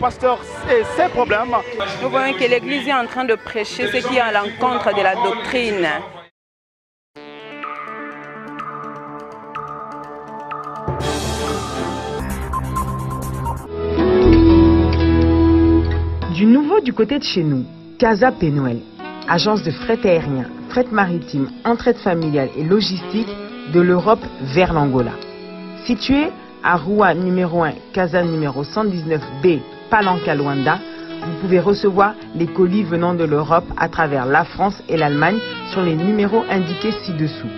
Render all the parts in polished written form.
pasteur et ses problèmes. Nous voyons que l'Église est en train de prêcher ce qui est à l'encontre de la doctrine. Du nouveau du côté de chez nous, Casa Pénoël, agence de fret aérien, fret maritime, entraide familiale et logistique de l'Europe vers l'Angola. Situé à Roua numéro 1, Casa numéro 119B, Palanca Luanda, vous pouvez recevoir les colis venant de l'Europe à travers la France et l'Allemagne sur les numéros indiqués ci-dessous.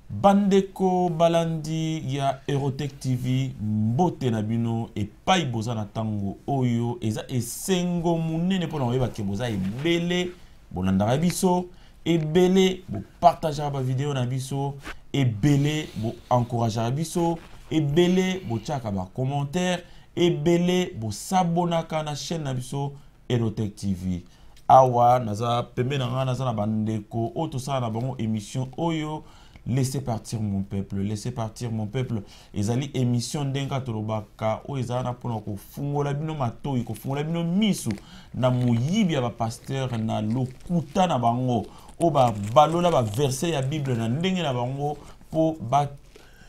Bandeko balandi ya Erotech TV mbote na bino et pai boza na tango oyo eza esengo munene pona oyeba ke boza ebele bolandaka biso ebele bo partager ba vidéo na biso ebele bo encourager biso ebele bo tchaka ba commentaire ebele bo s'abonaka na chaîne na biso Erotech TV. Awa naza pembe na nga naza na bandeko o to sa na bango émission oyo laissez partir mon peuple, laissez partir mon peuple. Ezali émission denga tolobaka o ezana pona ko fungola bino matoi ko fungola bino misu na muyibi ya ba pasteur na lokuta na bango o ba balola ba verset ya Bible na ndenge na bango po ba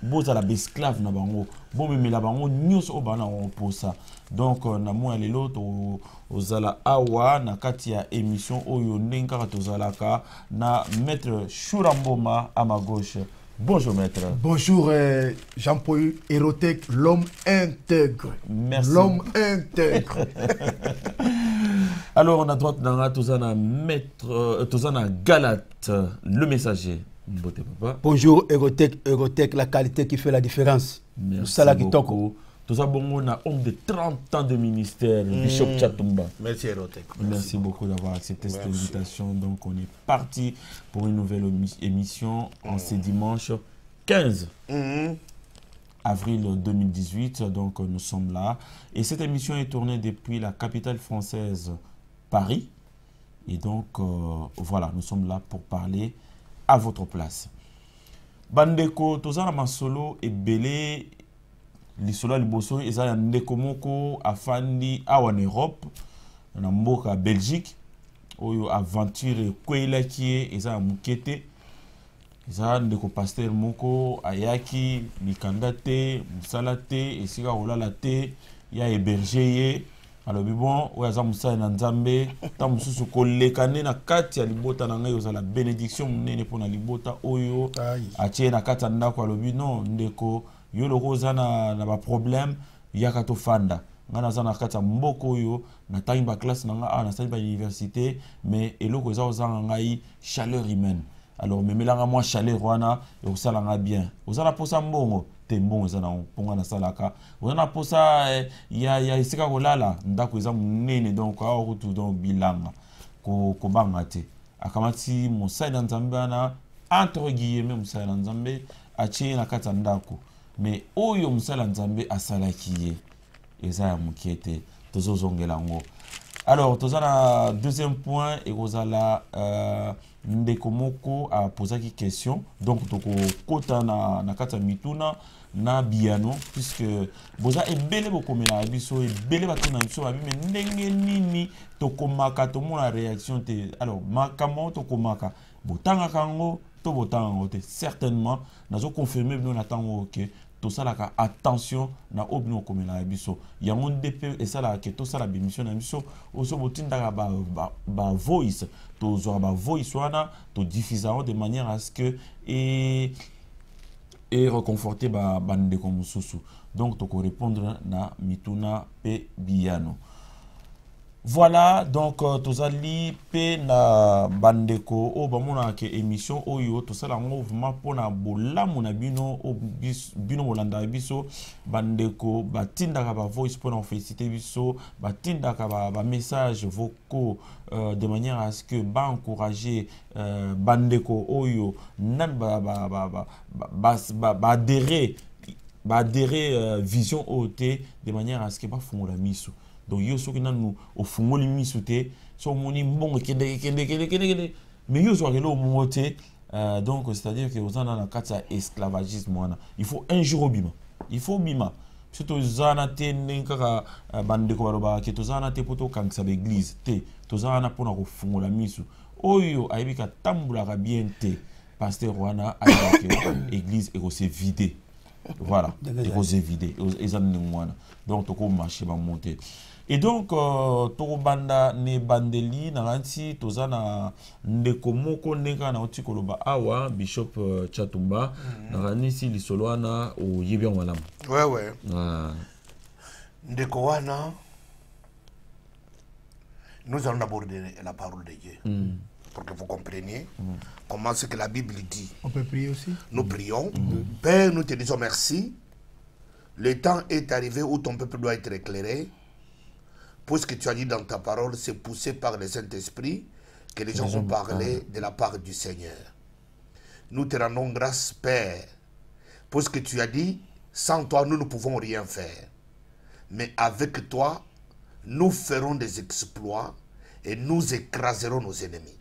boza la esclave na bango bon mais la bango nyos o bana on posa. Donc na moi lelo to ozala awa na kati ya émission oyo ndenga tozalaka na maître Chouramboma à ma gauche. Bonjour maître. Bonjour Jean-Paul Erotech, l'homme intègre. Merci. L'homme intègre. Alors on a droite dans tozana maître tozana Galate le messager. Bonjour Erotech, la qualité qui fait la différence. Merci beaucoup. Tout ça, bon, on a homme de 30 ans de ministère, Bishop Chatumba. Merci Erotech. Merci beaucoup d'avoir accepté cette invitation. Donc on est parti pour une nouvelle émission en ce dimanche 15 avril 2018. Donc nous sommes là. Et cette émission est tournée depuis la capitale française, Paris. Et donc voilà, nous sommes là pour parler à votre place. Bandeko, tozana masolo et belé, lisolo liboso, ezala ndeko moko afandi awa en Europe, na mboka Belgique, oyo aventure kwela kie ezala mukete, ezala ndeko pasteur moko ayaki mikanda te, musala te, esika olala te, ya héberger ye. Alors bon, oyo aza musala na Nzambe, ta mususu kolekane na kati ya libota na ngai ozala bénédiction munene pona libota oyo atie na kati ya ndako alobi non ndeko yo loko oza na ba problème yaka tofanda nga naza na kati ya mboka oyo natangi ba classe na nga na sali ba université mais eloko eza ozanga ngai chaleur humaine. Alors memelanga moi chaleur wana ekosala nga bien ozala posa mbongo te mbongo eza na mponga na salaka ozana posa ya esika kolala ndako eza munene donc awa kutu donc bilanga ko banga te akamati mosali na Nzambe ana entre guillemets mosali na Nzambe atie na kati ya ndako mais oyo mosali na Nzambe asalaki ye eza ya mokete tozozongela ngo. Alors tozana deuxième point et ozala ndeko moko a posé une question donc toko kota na kata mituna na biano puisque boza ebele bokomela biso ebele batuna biso babi mais ndenge nini tokomaka tomona réaction te. Alors makamo tokomaka botanga kango to botanga ngo te certainement nazo confirmer bino na tango que tout ça là attention na obino komela biso yango ndep et ça là que tout ça la bémission na biso oso botinda ba voice to zo ba voice wana to diffuser de manière à ce que et reconforter ba bande comme mususu donc to répondre na mituna pe biano. Voilà, donc tozali pe na bandeko o bamona ke émission oyo tosala mouvement pona bolamu na bino o bino bolanda biso bandeko batindaka ba voice pona féliciter biso batindaka ba message vocaux de manière à ce que ba encourager bandeko oyo nan ba adhérer vision OT de manière à ce que ba fungola miso. Donc yo soki nanu ofungoli misute so moni mbongo kende mais yo so akelo mote Donc, c'est-à-dire que vous avez un esclavagisme. Il faut un jour au bima. Il faut bima. Surtout, vous avez un bande kobaroba que vous avez un poto quand ça l'église. Vous avez un pona ko fungo la misu. Oyo aibika tambula ka bien te. Pasteur wana l'église est aussi vidée. Voilà, est aussi vidée. Donc, tu peux marcher, monter. Et donc, to banda ne bandeli na ranti tozana ndeko moko ndeka na oti koloba awa Bishop Chatumba na ranisi lisoloana o yebia malamu. Ouais. Ndeko wana, nous allons aborder la parole de Dieu. Pour que vous compreniez comment ce que la Bible dit. On peut prier aussi. Nous prions. Père, nous te disons merci. Le temps est arrivé où ton peuple doit être éclairé. Puisque tu as dit dans ta parole, c'est poussé par le Saint-Esprit que les gens ont parlé de la part du Seigneur. Nous te rendons grâce, Père, puisque tu as dit, sans toi, nous ne pouvons rien faire. Mais avec toi, nous ferons des exploits et nous écraserons nos ennemis.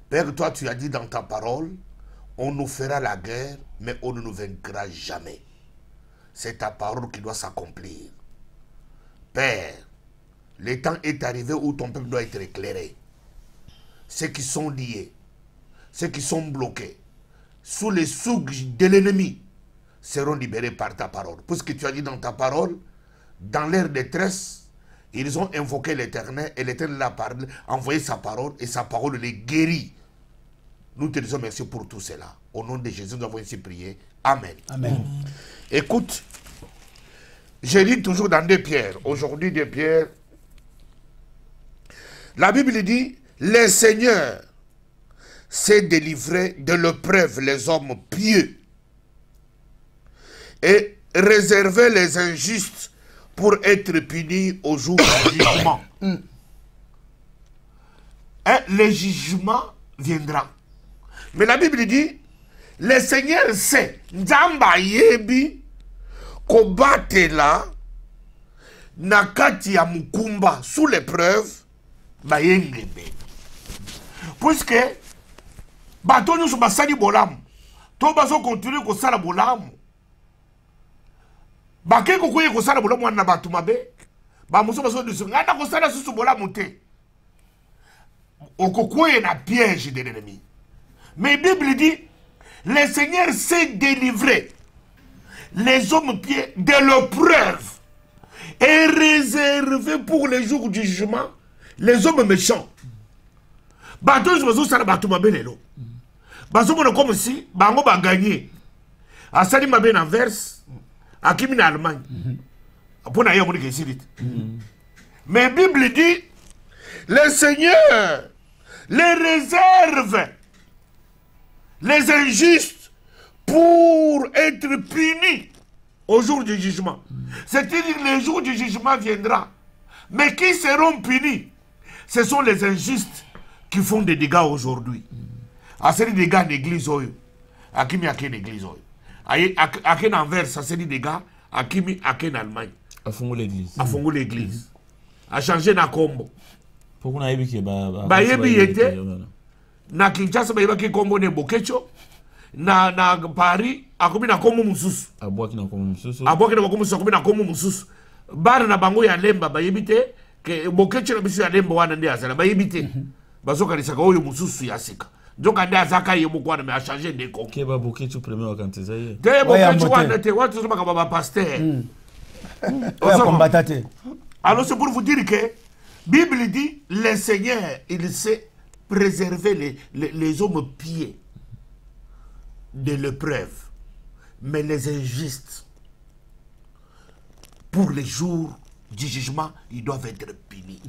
Père, toi, tu as dit dans ta parole, on nous fera la guerre, mais on ne nous vaincra jamais. C'est ta parole qui doit s'accomplir. Père, le temps est arrivé où ton peuple doit être éclairé. Ceux qui sont liés, ceux qui sont bloqués, sous les souks de l'ennemi, seront libérés par ta parole. Puisque tu as dit dans ta parole, dans leur détresse, ils ont invoqué l'Éternel et l'Éternel a envoyé sa parole et sa parole les guérit. Nous te disons merci pour tout cela. Au nom de Jésus, nous avons ainsi prié. Amen. Amen. Écoute, je lis toujours dans 2 Pierre. Aujourd'hui, 2 Pierre. La Bible dit, le Seigneur s'est délivré de l'épreuve les hommes pieux et réservé les injustes pour être punis au jour du jugement. Et le jugement viendra. Mais la Bible dit, le Seigneur sait, Nzamba yebi, kobatela, nakati ya mukumba, sous l'épreuve, puisque bato nyonso basali bolamu to bazo continuer kosala bolamu bake kokoye kosala bolamu wana bato mabe bamoso bazo diso ngana kosala susu bolamu te okokoye na piège de l'ennemi. Mais la Bible dit le Seigneur s'est délivré les hommes pieds de l'épreuve et réservé pour les jours du jugement les hommes méchants. Bato bazo sala bato mabelelo. Bazo mona comme si bango ba gagner. Asali mabe na verse akimi na Allemagne. Apona ya moni kesilit. Mais Bible dit le Seigneur les réserve les injustes pour être punis au jour du jugement. C'est-à-dire le jour du jugement viendra. Mais qui seront punis? Ce sont les injustes qui font des dégâts aujourd'hui. À ces dégâts d'église, à qui a l'église, à qui envers, ça c'est des dégâts, à qui en Allemagne. À fond l'église. À fond l'église. À changer na combo. Pourquoi on a eu qui était na Kinshasa ba ki combo ne bokecho na Paris akomi na combo mususu. Aboki na combo mususu. Aboki na combo mususu akomi na combo mususu. Bana na bango ya lemba ba yebite que bokecho na biso ya lemba wana ndi azala ba yebite. Bazoka lisaka oyo mususu ya sika. Njoka ndi azaka ye mukwana me a changer de combo. Ke ba bokecho premier wakantiza ye. Te bokecho wana te watu zoma ka baba pasteur. Oya combattate. Alors c'est pour vous dire que Bible dit le Seigneur il sait préserver les hommes pieux de l'épreuve, mais les injustes, pour les jours du jugement, ils doivent être punis.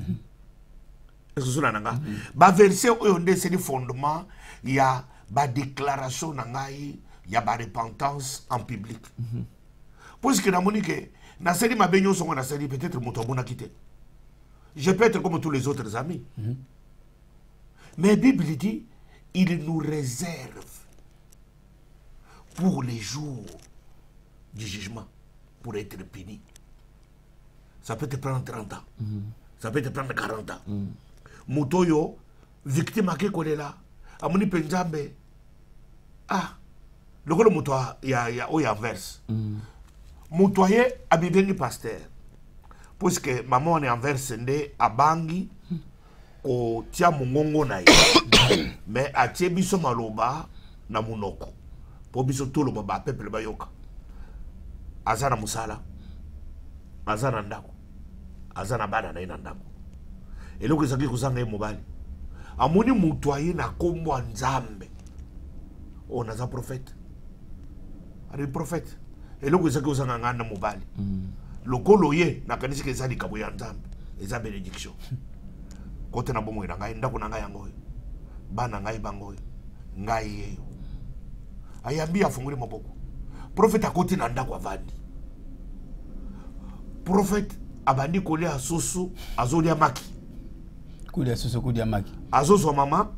Est-ce que vous avez dit? Verset où on est le fondement, il y a des déclarations, il y a des repentance en public. Puisque dans mon que na série ma beignon sont na série peut-être mon tombeau quitté. Je peux être comme tous les autres amis. Mais la Bible dit, il nous réserve pour les jours du jugement, pour être punis. Ça peut te prendre 30 ans. Ça peut te prendre 40 ans. Moutoyo, victime à qui qu'on est là, Amoni Penjambe, ah lokolo moto ya oya verse mutoye abibengi pasteur parce que maman on est en verse nde abangi ko tia mongongo na ye mais atie biso maloba na munoko po biso toloba ba peuple bayoka azana musala azana ndako azana bana na ina ndako eloko ezaki kozanga ye mobali amoni mutoye na kombo nzambe on a un prophète. Le prophète. Et là, vous avez un mobile. Le coloyer n'a qu'à dire que ça dit qu'il y a une bénédiction. Quand on a bon, il y a un ndako nanga yango. Bana ngai bango. Ngai yeyo. Ayambi afunguli maboko. Prophète à côté na ndako avandi. Prophète abandi kolé a soso azolia maki. Kulia soso kulia maki. Azozo mama.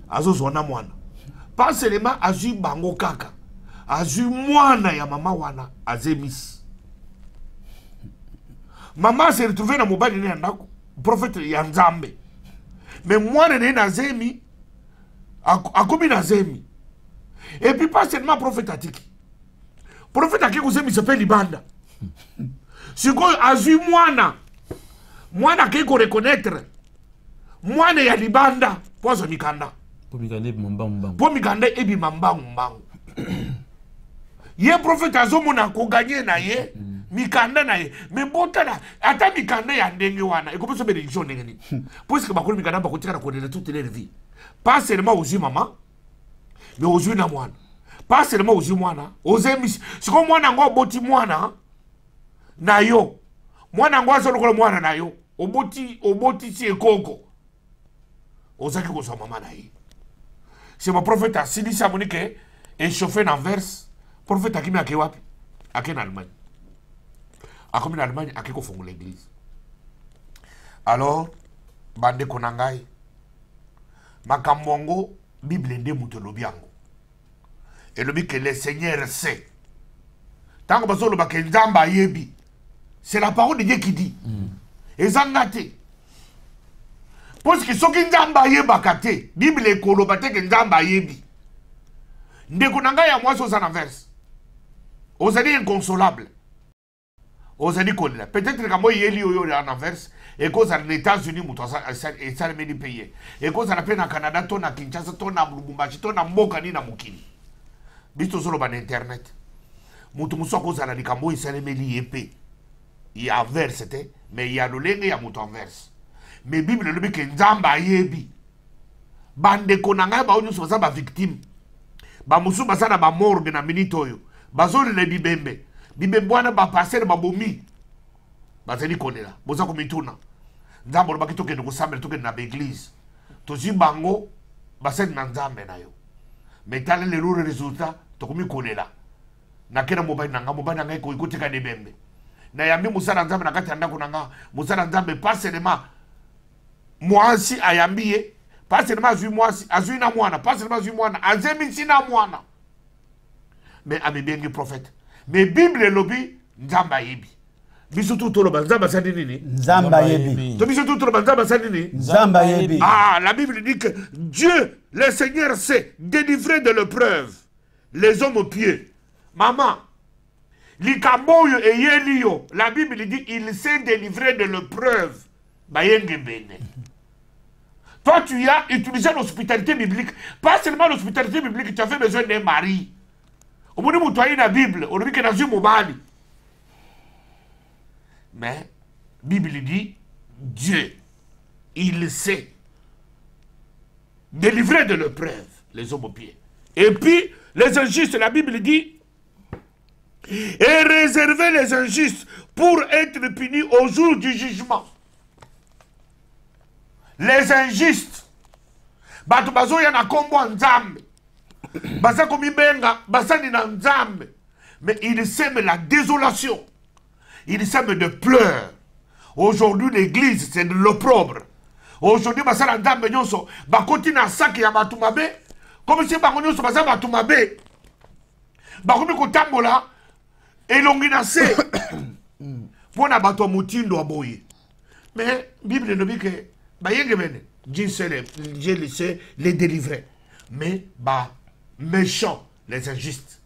Azozo na mwana. Pas seulement azu bango kaka. Azu mwana ya mama wana azemisi. Maman s'est retrouvée dans mobile ni andako. Prophète ya nzambe. Mais mwana ne na zemi akomi na zemi. Et puis pas seulement prophète atiki. Prophète atiki kozemi s'appelle libanda. Siko azu mwana. Mwana ki ko reconnaître. Mwana ya libanda pozo mikanda. Po mikanda ebi mambangu mbangu. Ye prophète azomona ko gagner na ye mikanda na ye mais botana ata mikanda ya ndenge wana ekopeso bénédiction ndenge ni parce que bakolo mikanda bakotika na connaître toute leur vie pas seulement aux maman mais aux na mwana pas seulement aux mwana aux emis siko mwana ngo boti mwana na yo mwana ngo azolo mwana na yo oboti ti ekoko ozaki ko so mama na ye. C'est mon prophète a sidi Monique échauffé dans verse. Prophète a qui m'a kewapi a qui en Allemagne. A comme en Allemagne a qui ko fongo l'église. Alors bande konangai makambongo Bible nde mutolobiango. Et le que le Seigneur sait. Tant que baso le bakenzamba yebi. C'est la parole de Dieu qui dit. Et zangate. Parce que ce qui nzamba yebaka te, Bible ekoloba te ke nzamba yebi. Ndeko nanga ya mwasi oza na verse. Ozali inconsolable. Ozali kolela. Peut-être que moi yeli oyo na verse et cause aux États-Unis muto et ça le pays. Et cause à la peine na Canada, to na Kinshasa, to na Lubumbashi, to na mboka ni na mukili. Biso solo ba na internet. Muto muso cause à la likambo isalemeli épée. Il y a verse te, mais il y a le lenge ya muto en verse. Mais Bible le que nzamba yebi bande konanga ba onyo soza ba victime ba musu basana ba morgue na minute oyo bazoli le bibembe bwana ba passer ba bomi bazeli konela boza ko mituna nzambo lo bakitoke ko sambela toke na église tozi bango baseni na nzambe na yo mais tale le rure résultat to komi konela na kena mobile nanga ko ikotika de bembe na yambi musala nzambe na kati anda kunanga musala nzambe pas seulement mwasi ayambiye pas seulement azui mwasi azui na mwana pas seulement azui mwana azemi na mwana mais amebengi prophète mais Bible lobi nzamba yebi biso tout toloba nzamba sandi nini nzamba yebi to biso tout toloba nzamba sandi nini nzamba yebi. Ah, la Bible dit que Dieu le Seigneur sait délivrer de l'épreuve les hommes pieux. Maman likamboyo et yelio la Bible dit il sait délivrer de l'épreuve. Toi, tu as utilisé l'hospitalité biblique. Pas seulement l'hospitalité biblique, tu as fait besoin d'un mari. Au bout de tu as la Bible, on dit que dans une mobile. Mais, la Bible dit, Dieu, il sait délivrer de l'épreuve les hommes au pied. Et puis, les injustes, la Bible dit, et réserver les injustes pour être punis au jour du jugement. Les injustes bato bazo ya na kombo nzambe baza komibenga basani na nzambe mais ils sèment la désolation, ils sèment de pleurs. Aujourd'hui l'église c'est de l'opprobre. Aujourd'hui basala nzambe nyonso bakoti na sac ya bato mabe comme si bango nyonso baza bato mabe bakomi kotambola elongi na se pona bato mutindo aboye. Mais Bible no bike Dieu sait les délivrer. Mais, méchants, les injustes,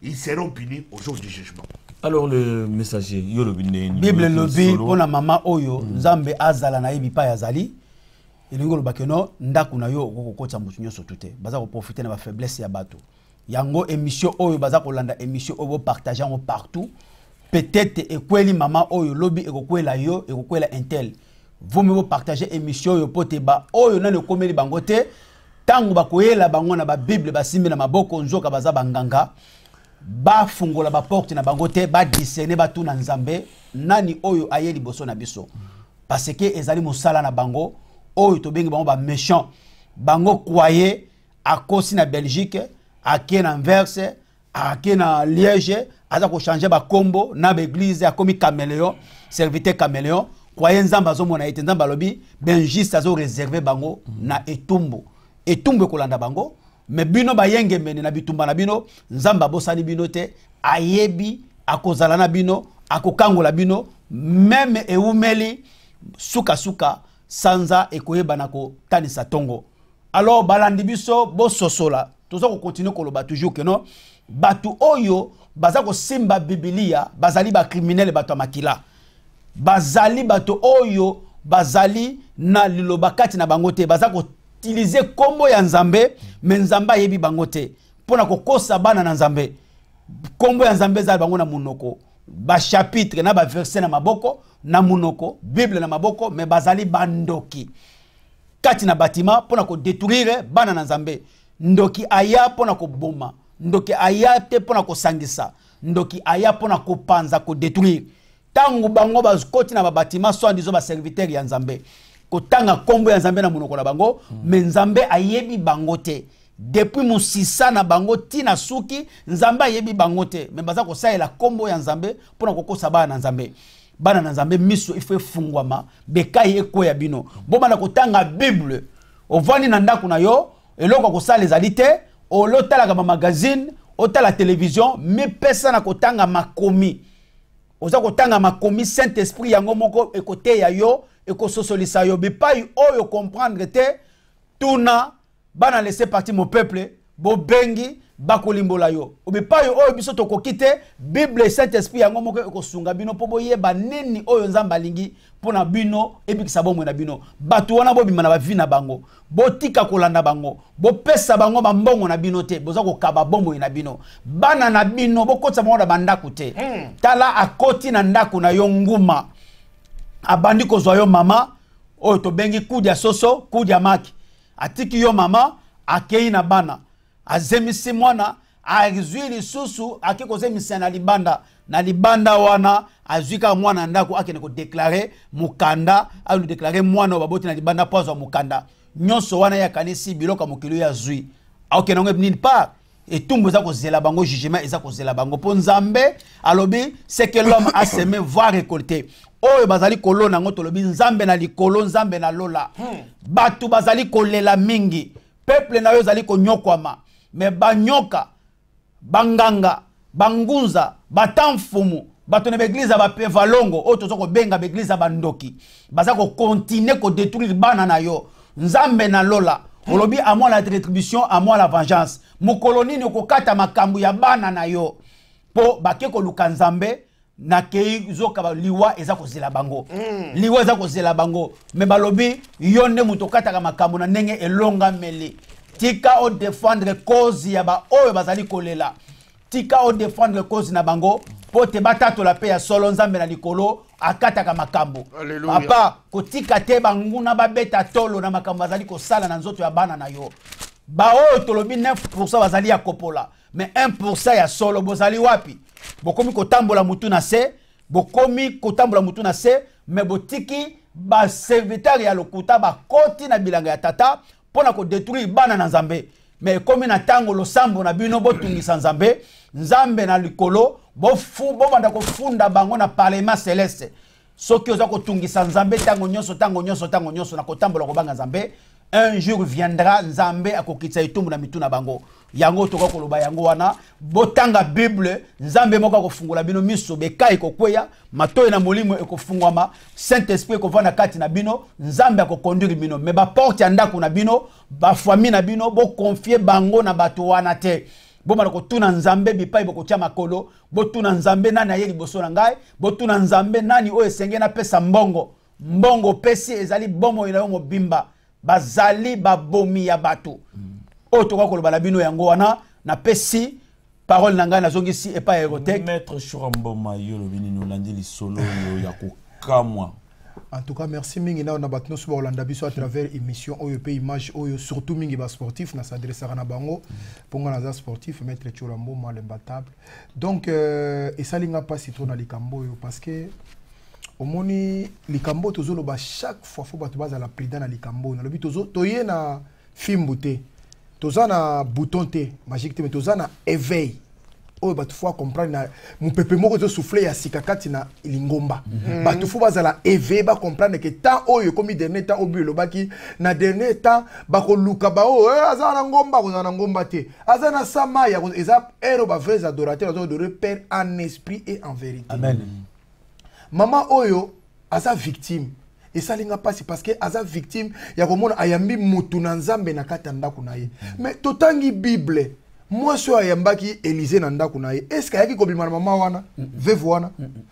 ils seront punis au jour du jugement. Alors le messager, Bible lobby pour la maman Oyo, Nzambe azala na yebi pa yazali. Elingo lobakeno ndaku na yo okokotsa mutu nyoso tute. Baza ko profiter na ba faiblesse ya bato. Yango émission Oyo baza ko landa émission Oyo partager en partout. Peut-être ekweli maman Oyo lobby ekokwela yo, ekokwela intel. Vous me partager émission Oyo poteba Oyo na ne komeli bangote. Tangu bakoyela bango na ba Bible basimbi na maboko nzoka baza banganga. Ba fungola ba porte na bangote ba discerner ba tuna nzambe nani oyo aye liboso na biso parce que ezali mosala na bango oyo to bengi bango ba méchant bango croyé akosi na Belgique ake na Anvers ake na Liège aza ko changer ba kombo na ba église akomi caméléon serviteur caméléon croyé nzamba zo mona ete nzamba lobi benjiste azo réserver bango na etumbu kolanda bango. Mais bino ba yenge mene na bitumba na bino nzamba bosani bino te ayebi akozala na bino akokangola bino même eumeli suka sanza ekoyeba nako tanisa tongo. Alors balandi biso bo sosola toza ko continuer koloba toujours que non batu oyo baza ko simba Biblia bazali ba criminel batu makila bazali batu oyo bazali na liloba kati na bangote baza ko utiliser kombo ya nzambe mais nzamba yebi bangote pona ko kosa bana na nzambe kombo ya nzambe za bango na munoko ba chapitre na ba verset na maboko na munoko Bible na maboko mais bazali bandoki kati na batima pona ko détruire bana na nzambe ndoki aya pona ko boma ndoki aya te pona ko sangisa ndoki aya pona ko panza ko détruire tangu bango bazikoti na ba batima so ndizo ba serviteur ya nzambe kotanga kombo ya nzambe na munoko na bango mais nzambe ayebi bangote depuis musisa na bango tina suki nzambe ayebi bangote mais baza ko saela kombo ya nzambe pona kokosa bana na nzambe miso ife fungwama bekai ekoya bino bomba na kotanga Bible ovani na ndako na yo eloko ko sala ezali te olotala ka magazine otala télévision mais pesa na kotanga makomi oza kotanga makomi Saint-Esprit yango moko ekote ya yo ekososolisa yo bipai oyo comprendre te tuna bana laisser partir mon peuple bo bengi bakolimbola yo bipai oyo biso to kokite Bible Saint-Esprit yango moko ekosunga bino po boyeba nini oyo nzamba lingi pona bino ebikisa bomwe na bino batu wana bo bimana ba vie na bango botika kolanda bango bo pesa bango ba mbongo na bino te boza ko kaba bomwe na bino bana na bino bokotsa bango na bandaku te tala akoti na ndaku na yo nguma abandi kozwa yo mama oyo to bengi kudia soso kudia maki atiki yo mama akei na bana azemisi mwana azwi lisusu akikozemisa na libanda wana azwika mwana ndako akene ko déclarer mukanda alu déclarer mwana baboti na libanda pozo mukanda nyonso wana ya kanisi biloka mokilo ya zwi akene ngo nini part etumbu za kozela bango jugement eza kozela bango po nzambe alobi c'est que l'homme a semé va récolter oyo bazali kolona ngo tolobi nzambe na likolo nzambe na lola batu bazali kolela mingi peuple na yo zali konyokwama mais banyoka banganga bangunza batamfumu bato na beglize ba pevalongo oyo tozo ko benga beglize bandoki baza ko continuer ko détruire bana na yo nzambe na lola olobi à moi la rétribution à moi la vengeance mukolo nini okokata makambu ya bana na yo po bakeko luka nzambe na kei zoka liwa eza kozela bango liwa eza kozela bango me balobi yonde mutokata ka makambu na ndenge elonga meli tika o défendre cause ya ba oyo bazali kolela tika o défendre cause na bango pote batato la paix ya solo nzambe na likolo akata ka makambu papa kotika te banguna babeta tolo na makambu bazali kosala na nzoto ya bana na yo ba oyo tolobi 9% bazali ya kopola mais 1% ya solo bozali wapi bokomi kotambola mutu na se bokomi kotambola mutu na se mais botiki ba serviteur ya lokuta ba koti na bilanga ya tata pona ko détruire bana na nzambe mais komi na tango losambo na bino botungisa nzambe nzambe na likolo bobanda kofunda bango na parlement céleste soki oza kotungisa nzambe tango nyonso na kotambola kobanga nzambe un jour viendra nzambe akokitsa itumbu na mitu na bango yango toka koloba yango wana botanga bible nzambe moko akofungula bino miso bekai kokweya matoyi na molimo ekofungwama saint esprit ekovanda kati na bino nzambe akokonduire bino me baporte ya ndako na bino bafamille na bino bokonfie bango na bato wana te bomala kotuna nzambe bipai bokotia makolo botuna nzambe nani aye liboso na ngai botuna nzambe nani oyo esenge napesa mbongo pesi ezali bomo ina yo mobimba bazali babomi ya bato oyo toka koloba na bino yango wana na pesi parole na ngai nazongisi epa aérotech maître Choramboma yo lobini nolandi lisolo yo ya kokamwa. En tout cas, merci mingi na bato nyonso baolanda biso à travers émission oyo pe image oyo surtout mingi ba sportif na s'adressera na bango ponga na za sportif maître Choramboma l'imbattable. Donc esalinga pas citron na likambo yo parce que omoni likambo tozoloba chaque fois faut bato bazala prudent na likambo na lobi toye na film te toza na bouton te magique te mais toza na éveil oyo bato faut comprendre na mupepe moko to souffler ya sikakati na lingomba bato faut bazala éveil ba comprendre que temps oyo comme dernier temps obi lobaki na dernier temps bakoluka ba o azana ngomba ko na ngomba te azana sama ya eza ero ba vrais adorateurs de Père en esprit et en vérité. Amen. Maman oyo aza victime et ça linga pas parce que aza victime ya komona ayambi mutu na nzambe na kata ndako na ye mais totangi bible moi so ayambaki Élysée na ndako na ye est-ce qu'il y a kobima na mama wana veuve wana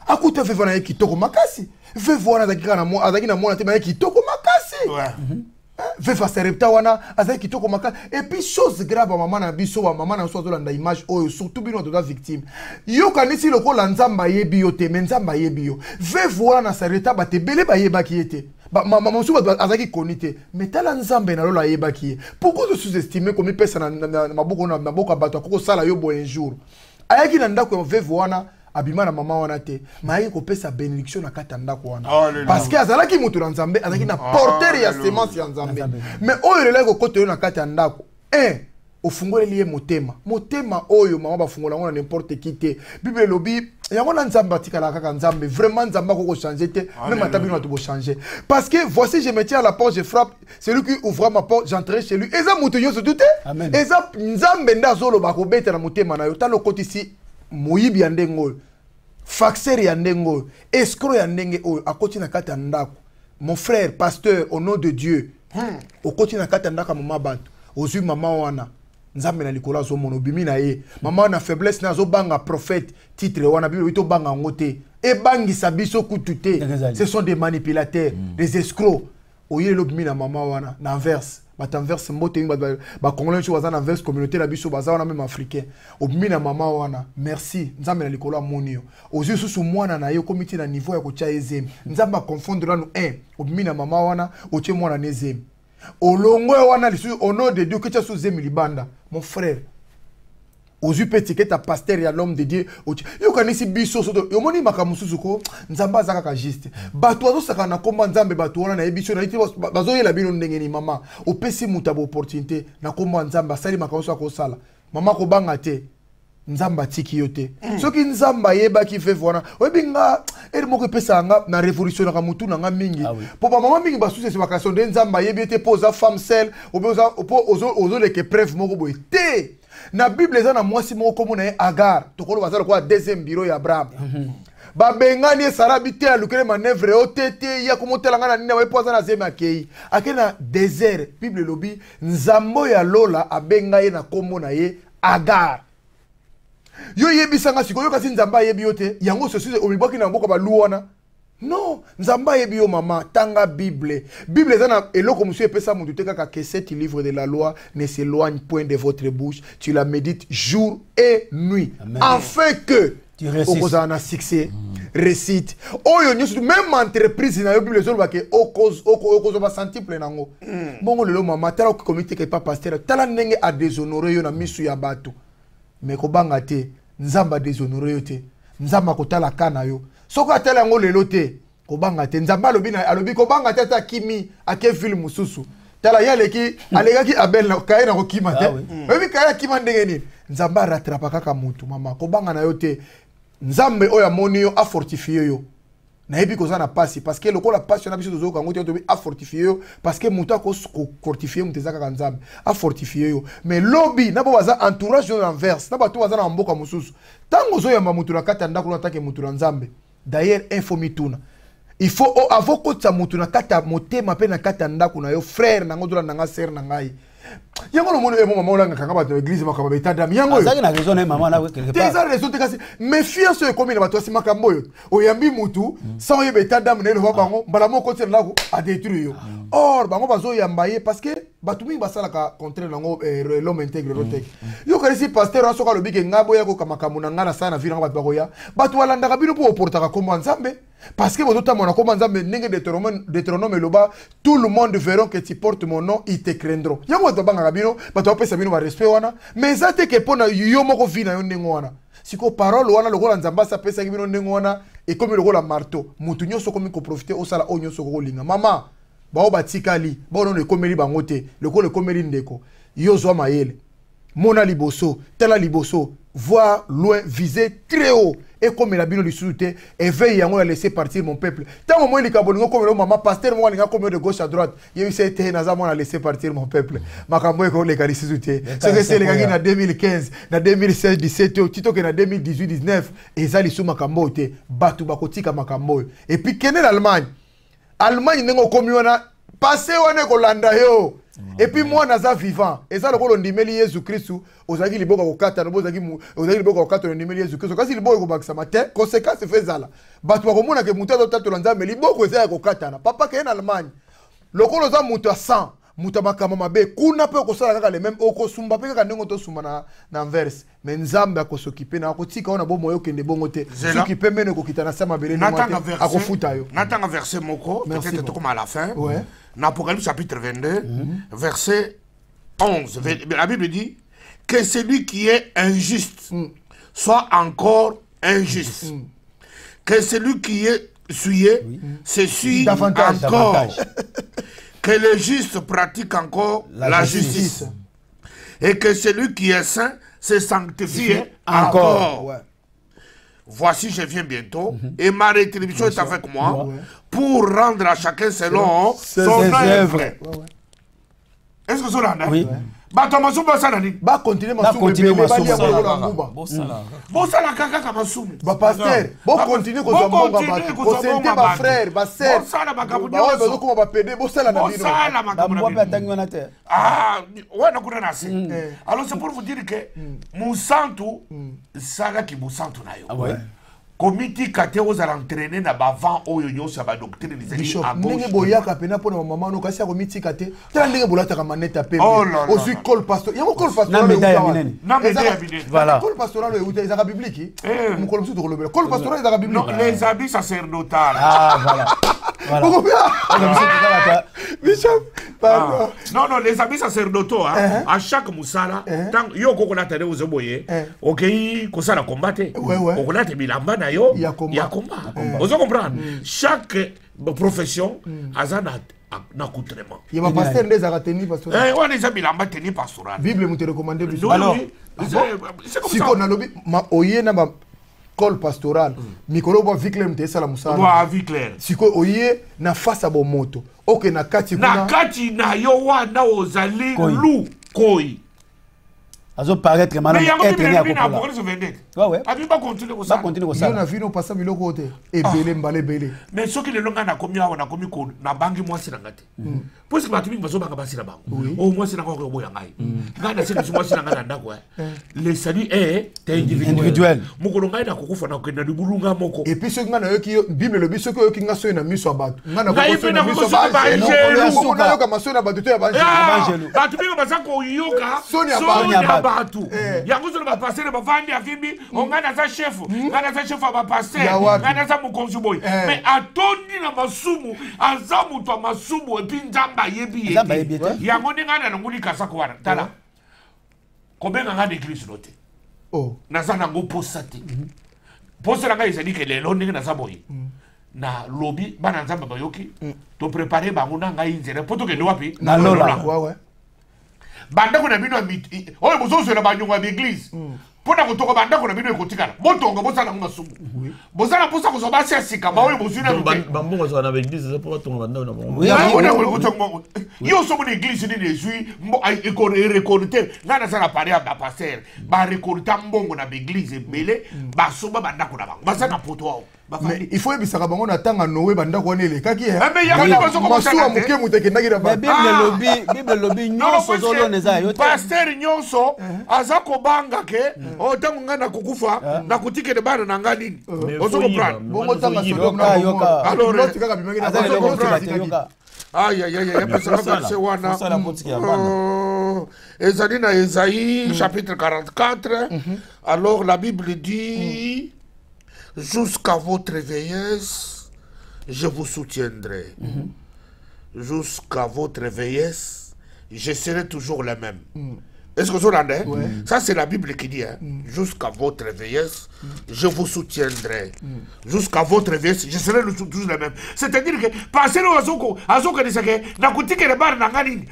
akuta veuve wana ye kitoko makasi veuve wana azaki na mo azaki na mona te mais kitoko makasi veuve Sarepta wana azaki kitoko makasi et puis chose grave maman na biso maman na so azolanda image oyo surtout bino to victime yo kanisi lokola nzamba yebi yo te mais nzamba yebi yo veuve wana na Sarepta batebele bayebaki yete maman so azaki konite mais tala nzambe na lola yebaki pourquoi tu sous-estimer comme pesa na maboko na maboko bato akoko sala yo bo un jour ayaki na ndako veuve wana abima na mama wana te mayi ko pesa bénédiction na kata ndako wana parce que azalaki mutu na nzambe azalaki na porteur ya semence ya nzambe mais oyo lelo ko kote na kata ndako ofungole lié motema oyo mama bafungola ngona n'importe qui te bible lobi yango na nzambe atikala kaka nzambe vraiment nzambe ko changer te même atabi na to changer parce que voici je me tiens à la porte je frappe celui qui ouvre ma porte j'entrerai chez lui eza mutu yo tout eza nzambe ndazolo ba ko beta na motema na yo talo kotisi moyibi ya ndengo faxer ya ndengo escroc ya ndenge oyo akoti na kata ndako mon frère pasteur au nom de Dieu okoti na kata ndaka mama bato ozui mama wana nzambe na likola zo mono bimi na ye mama na faiblesse na zo banga prophète titre wana bible to banga ngote e bangi sabiso kutute ce sont des manipulateurs des escrocs oye lo bimi na mama wana na inverse batanverse mbote ba congolais cho bazana inverse communauté la biso bazana même africain obimi na mama wana merci nzambe na likola monio ozu susu mwana na yo komiti na niveau ya kocha ezem nzamba confondre nous obimi na mama wana oche mwana nezem olongo wana lisu au nom de Dieu que tu sous zemi libanda mon frère ozu petit que ta pasteur ya l'homme de Dieu yo kanisi biso soto yo moni makamususu ko nzamba zaka ka juste bato azo saka na komba nzambe bato wana na ebiso na iti bazo yela bino ndenge ni mama opesi mutabo opportunité na komba nzamba sali makamusu ko sala mama ko banga te nzamba tiki yote soki nzamba yeba ki fe wana webinga eri moko pesa nga na révolution na mutu na nga mingi po ba mama mingi ba sous ces vacances de nzamba yebi te poza femme seule ozo le que preuve moko boy te na bible za na mwasi moko komo na Agar tokolo bazalo kwa deuxième bureau ya Abraham ba bengani sarabi te alukele manœuvre otete ya komotela nga na nina wepoza na zema kei akena désert bible lobi nzambo ya lola abenga ye na komo na ye Agar yo yebisanga sikoyo kasi nzamba yebi yote yango sosise omiboki na mboka baluwana non nzamba yebi yo mama tanga bible zana eloko musu epesa mutu te kaka que cet livre de la loi ne s'éloigne point de votre bouche tu la médites jour et nuit afin que okozala na succès réussite oyo nyusu même entreprise na yo bible zolo ke okozo ba sentiple nango bongo lelo mama tala ko comité ke pas pasteur tala ndenge a déshonorer yo na misu ya bato mais ko banga te nzamba déshonorer yo te nzamba kotala kana yo soko atala ngo lelo te ko banga te nzamba alobi ko banga te ta kimi ake ville mususu tala yaleki alegaki abel na kaye na ko kima te webi kaye kima ndenge ni nzamba rattrapa kaka mutu mama ko banga na yo te nzambe oya moni yo a fortifier yo nayebi koza na pasi parce que lokola pasi na biso tozo kango te to a fortifier yo parce que muta ko fortifier muteza ka nzambe a fortifier yo mais lobby na bo baza entourage yo renverse na bato baza na mboka mususu tango zo yamba mutu na kata ndako na take mutu na nzambe d'ailleurs info mituna il faut avant ko tsa mutu na kata motema pe na kata ndako na yo frère na ngodola na nga sœur na ngai yango lo mono e mama olanga kanga bato église makaba beta dam yango azaki na raison na maman na quelque part des raisons te kasi méfiance e comme na bato si makambo yo oyambi mutu sans ye beta dam ne lo bango mbala moko tse ndako a détruire yo or bango bazo yamba ye parce que bato mingi basala ka contre nango l'homme intègre rotek yo kasi pasteur asoka lo bike ngabo ya ko kamakambo na ngana sana vira bato bakoya bato walanda ka bino po portaka kombo nzambe parce que vous êtes mon comme nzambe ninge Deutéronome loba tout le monde verront que tu portes mon nom ils te craindront yango to banga bino bato pesa bino ba respect wana mais ça te que pona yo moko vina yo ndenge wana siko parole wana lokola nzamba sa pesa bino ndenge wana et comme lokola marteau mutu nyoso komi ko profiter au sala o nyoso ko linga mama bao batikali bao non ekomeli bango te lokola ekomeli ndeko yo zwa mayele mona liboso tala liboso voir loin viser très haut et comme la bino lisute éveille yango laisser partir mon peuple tant moi li kabolingo comme maman pasteur moi linga comme de gauche à droite yebi c'était naza moi laisser partir mon peuple makambo eko le kalisute ce que c'est les gars na 2015 na 2016 17 tito que na 2018 19 ezali sous makambo te batu bakotika makambo et puis kene l'Allemagne nengo komi wana passé wana ko landa yo et puis moi naza vivant et ça le ko ndimeli Yesu Kristu ozaki liboka ko kata no bozaki ozaki liboka ko kata no ndimeli Yesu Kristu kasi liboka ko bakisa matin conséquence fezala batu ko mona ke mutu to lanza mais liboko eza ko kata na papa ke en Allemagne lokolo za mutu a 100 mutu makama mabe kuna pe ko sala kaka le même oko sumba pe kaka ndongo to sumba na inverse mais nzambe ko s'occuper na ko tika ona bo moyo kende bongo te s'occuper meno ko kitana sama bele no mate akofuta yo natanga verset moko peut-être to comme à la fin ouais. Dans Apocalypse chapitre 22 verset 11 la Bible dit que celui qui est injuste soit encore injuste que celui qui est souillé se suit encore que le juste pratique encore la justice et que celui qui est saint se sanctifie encore. Ouais. Voici, je viens bientôt et ma rétribution est avec moi pour rendre à chacun selon son œuvre. Est-ce que cela est? Oui. Bato masumu sana ni ba continuer masumu bele ba lia bola nguba bosala kaka kama masumu ba pasteur bo continuer ko zambonga ba ko sente ba frère ba sœur bosala makabu ba ba ko ba pede bosala na bino bosala makabu na bino atangi wana te wana kuna nasi alors c'est pour vous dire que musantu sala ki musantu na yo comité kate aux entraîner na bavant oyo nyosa ba doctrine les bishop ndenge boyaka pena pona mama no kasi ya comité kate tala ndenge bolata ka maneta pe au suis col pasteur yango col pasteur na médaille minene na médaille minene voilà col pastoral e uta ezaka biblique mu col musu to lobela col pastoral ezaka biblique non les habits sacerdotaux voilà voilà bishop pardon non les habits sacerdotaux à chaque musala tant yo ko na tane ozoboye OK ko sala combattre ko na te bilamba na yo ya combat vous comprenez chaque profession azana na coutrement il va passer des arateni pastoral on les bilamba teni pastoral bible mu te recommander alors c'est comme ça on a lobi ma oye na ba col pastoral mikolo bo viclaire mte sala musala wa viclaire siko oye na face a bo moto OK na kati kuna na kati na yo wana ozali lu koi azo paraître mal être né à Kopola ouais abi ba continuer ko ça yo na vino passa biloko te e belé mbale belé mais soki le longa na komi awa na komi ko na bangi mwasi na ngate parce que batu mingi bazo banga basi na bango o mwasi na ko boya ngai ngana sina mwasi na ngana ndako le salut est individuel mukolo ngai na kokufa na kenda libulunga moko et puis soki ngana yo ki bible le biso ko yo ki ngaso na miso abatu ngana ko so na miso ba ko na yo ka maso na batu te ya banjelu batu mingi bazako yoka sonia batu yango zo ba passer ba vandi akimbi ngana za chef ba passer ngana za mukonzi boy mais atondi na masumu azamu to masumu et puis nzamba yebi yango ngana na nguli kasa ko wana tala ko benga ngana église note naza nango posate posera ngai ezali ke lelo ndenge naza boye na lobby bana nzamba bayoki to préparer bango na ngai nzela poto ke ndo wapi na lola ouais banda ko na bino oyo bozo na banyonga d'église Pona kotoka banda ko na bino ekotikala. Botonga bosala nga sumu. Bosala posa ko soba sia sika ba oyo bosuna no. Bambongo so na église c'est pour tonga banda na bongo. Yo so mon église ni lesui mbo école récolter ngana sana parler à pasteur. Ba récolter mbongo na église belé ba soba banda ko na bango. Basana poto. Mais il faut ebisaka bango na tanga Noé banda ko nele kaki he. Mais ya banda baso ko masuwa muke muteke ndakira ba. Bible lobby nyonso zolone za yo. Pasteur nyonso azako banga ke o tango ngana kukufa na kutike de bana na ngani. Ozo comprendre. Bongo tanga Sodome na Gomorrhe. Alors l'autre kaka bimaki na ba. Aïe aïe aïe, c'est wana. Ezali na Esaïe chapitre 44. Alors la Bible dit jusqu'à votre vieillesse, je vous soutiendrai. Jusqu'à votre vieillesse, je serai toujours le même. Est-ce que vous entendez? Ça, c'est la Bible qui dit. Hein? Jusqu'à votre vieillesse, je vous soutiendrai. Jusqu'à votre vieillesse, je serai toujours le même. C'est-à-dire que, passez le azoko de ce que, n'a coûté que les barres n'a gagné.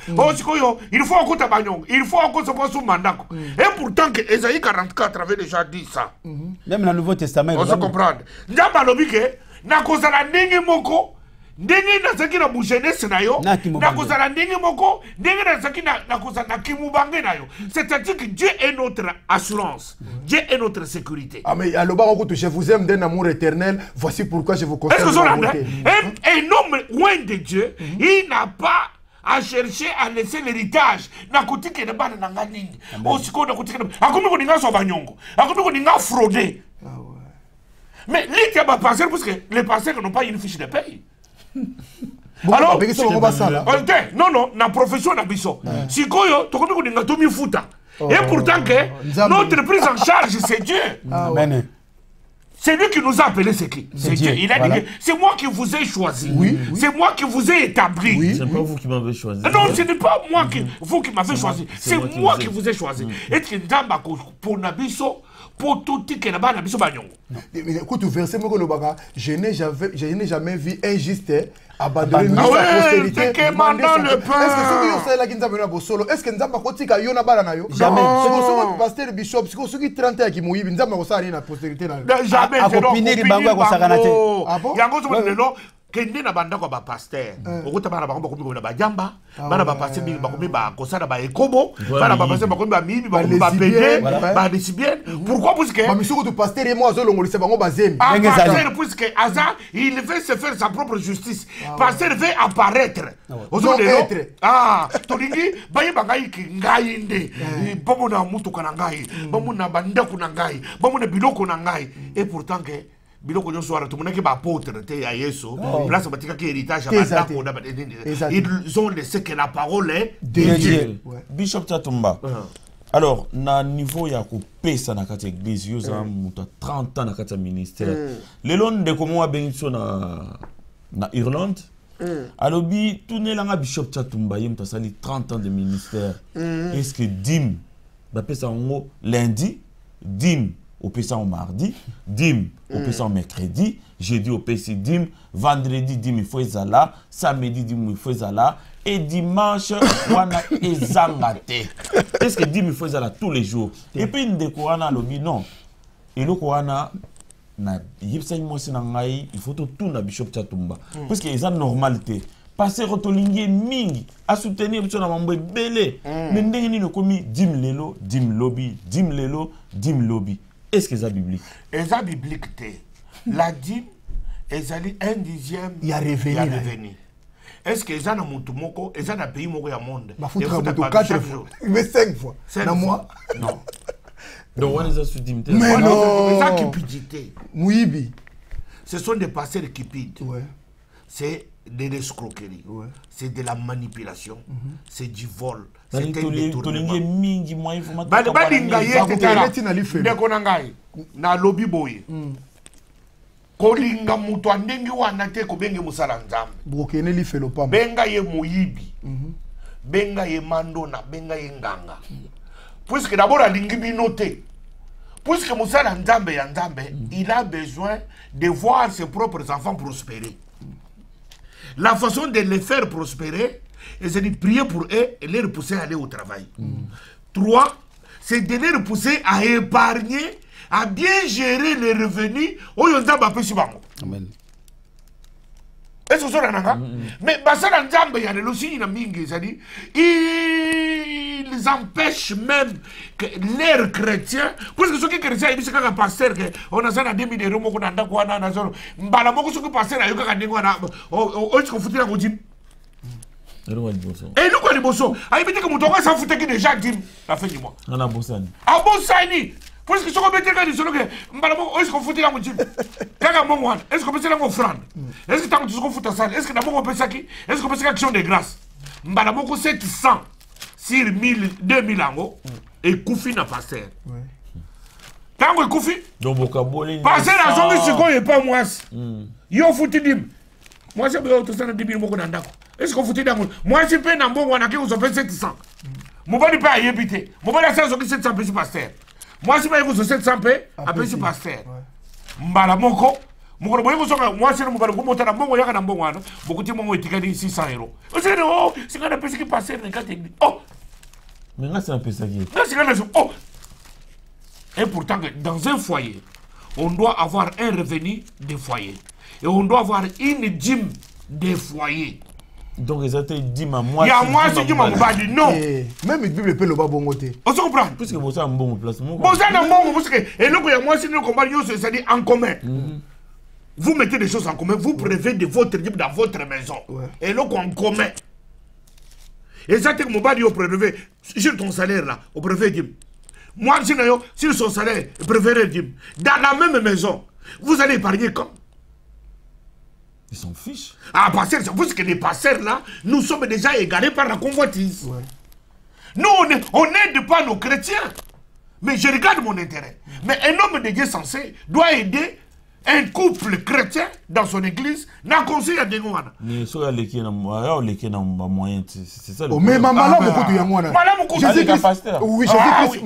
Il faut encore tabagnon, il faut encore se voir sous mandat. Et pourtant, que Esaïe 44 avait déjà dit ça. Même dans le Nouveau Testament, on se comprend. N'a lobike, n'a cause la nengi moko. Ndenge na saki na jeunesse na yo na kozala ndenge moko ndenge na saki na kozala na kimubange na yo, c'est-à-dire que Dieu est notre assurance, Dieu est notre sécurité. Ah mais alors je vous aime d'un amour éternel, voici pourquoi je vous conseille. Est-ce que un homme loin de Dieu, il n'a pas à chercher à laisser l'héritage na kutike na bana na ngani osiko na kutike na akomi ko ninga so banyongo akomi ko ninga frauder. Mais les taba passer parce que les pasteurs n'ont pas une fiche de paye. Alors, non, la profession na biso. Si koyo, to komi ko ninga to mi futa. Et pourtant que notre prise en charge c'est Dieu. C'est lui qui nous a appelés, c'est qui? C'est Dieu. Il a dit que c'est moi qui vous ai choisi. C'est moi qui vous ai établi. C'est pas vous qui m'avez choisi. Non, ce n'est pas moi vous qui m'avez choisi. C'est moi qui vous ai choisi. Et que Nzamba pour Nabiso, pour tout ce qui est là-bas, Nabiso Bagnon. Écoute, verset, je n'ai jamais vu injuste abandonner sa postérité. Est-ce que est-ce que Nzamba kotika yo na bana na yo? Jamais. C'est pasteur bishop, c'est ce qui 30 ans qui moyibi Nzamba ko sala na postérité na. Jamais. Akopiniri bango ko sakana te. Ah bon? Yango so lelo kende na banda ko ba pasteur. Okota bana ba ko na ba jamba. Bana ba pasteur bi ba ko ba kosala ba ekobo. Bana ba pasteur ba ko ba mibi ba ko ba pédé, ba lesbienne. Pourquoi parce que ba misoko de pasteur et moi zo longolisa bango ba zemi. Pasteur parce que Aza il veut se faire sa propre justice. Pasteur veut apparaître. Ozo lelo. Tolingi ba yeba ngai ki ngai nde. Bomo na mutu kana ngai. Bomo na banda kuna ngai. Bomo na biloko na ngai. Et pourtant que biloko nyonso wana to monaki ba apôtre te ya Yesu place batika ki héritage abanda ko na ils ont laissé que la parole est de Dieu. Bishop Tatumba. Alors na niveau ya ko pesa na kati église yo za muta 30 ans na kati ministère. Lelo ndeko mo abengiso na Irlande. Alobi tunelanga Bishop Tatumba yem tasali 30 ans de ministère. Est-ce que dim ba pesa ngo lundi, dim au pesa au mardi, dim au pesa au mercredi, jeudi au pesa dim, vendredi dim il faut ezala, samedi dim il faut ezala et dimanche wana ezangate. Est-ce que dim il faut ezala tous les jours? Et puis ndeko wana lobi non. Et le wana na yipsa imosi na ngai il faut tout na Bishop Tatumba parce que eza normalité. Passer rotolingi mingi à soutenir biso na mambo ebele. Mais ndenge nini komi dim lelo, dim lobby, dim lelo, dim lobby. Est-ce que c'est biblique? C'est biblique. La dîme, est un dixième. Il y a revenu. Est-ce que ça na mutu moko, et ça na pays moko ya monde? Ma foutre mutu 4 fois, mais 5 fois. Na moi? Non. Donc on les a sous-dîmes. Mais non. C'est ça cupidité. Mouibi. Ce sont des pasteurs cupides. Ouais. C'est de l'escroquerie. Ouais. C'est de la manipulation. C'est du vol. C'est un détournement. Na lobby boy. Kolinga mutu andenge wana te ko benge musala nzambe. Bokene li felo pamba. Benga ye moyibi. Benga ye mandona, benga ye nganga. Puisque d'abord alingi binote. Puisque musala nzambe ya nzambe, il a besoin de voir ses propres enfants prospérer. La façon de les faire prospérer, c'est de prier pour eux et les repousser à aller au travail. 3, c'est de les repousser à épargner, à bien gérer les revenus. Amen. Est-ce que ça nanga? Mais basala nzambe ya lelo si na mingi c'est-à-dire ils empêchent même que l'air chrétien parce que ceux qui chrétiens ils disent que pasteur que on a ça na 2000 euros moko na ndako wana na zoro mbala moko ceux qui pasteur ayo kaka ndingo na o est-ce que foutu na godime et nous quoi les bosso ayi bité que mutonga ça foutu que déjà dim la fin du mois on a bossani a bossani parce que ce qu'on mettait quand ils sont que mbala moko est-ce qu'on foutu na godime kaka mongo wana est-ce qu'on peut se la offrande est-ce que tant que tu qu'on fout ça est-ce que d'abord on peut ça qui est-ce qu'on peut ça action de grâce mbala moko 700 sur 1000 2000 ango et koufi na pasteur tango e koufi donc vocabulaire pasteur na zongi siko et pas moi yo foutu dim moi c'est bien tout ça na 10 moko na ndako est-ce qu'on foutu dango moi c'est pe na mbongo wana ki on fait 700 mobali pa yebité mobali ça zongi 700 pe pasteur moi c'est pas yo 700 pe après c'est pasteur mbala moko moko boye ko soka moi c'est mbala ko motana mbongo yaka na mbongo wana bokuti mbongo etikali 600 euros c'est oh c'est quand pesi ki pasteur na kati oh mais là c'est un peu ça qui là c'est quand oh et pourtant dans un foyer on doit avoir un revenu de foyer et on doit avoir une dîme de foyer. Donc ils ont dit ma moi. Il y a moi c'est dit ma badi non. Même la Bible peut le bas bon côté. On se comprend. Parce que vous avez un bon placement. Vous avez un bon parce que et donc il y a moi c'est le combat c'est-à-dire en commun. Vous mettez des choses en commun, vous prélevez de votre dîme dans votre maison. Et donc en commun. Et ça c'est que mon badi au prélevé sur ton salaire là, au prélevé dîme. Moi sur son salaire, préféré dîme. Dans la même maison, vous allez épargner comme. Ils s'en fichent. Ah, pasteur, c'est parce que les pasteurs là, nous sommes déjà égarés par la convoitise. Nous, on n'aide pas nos chrétiens. Mais je regarde mon intérêt. Mais un homme de Dieu censé doit aider un couple chrétien dans son église. N'a conseillé à Dengoana. Mais ça, les qui n'ont moyen, c'est ça. Mais maman, beaucoup de Yamwana. Jésus-Christ. Oui, Jésus-Christ.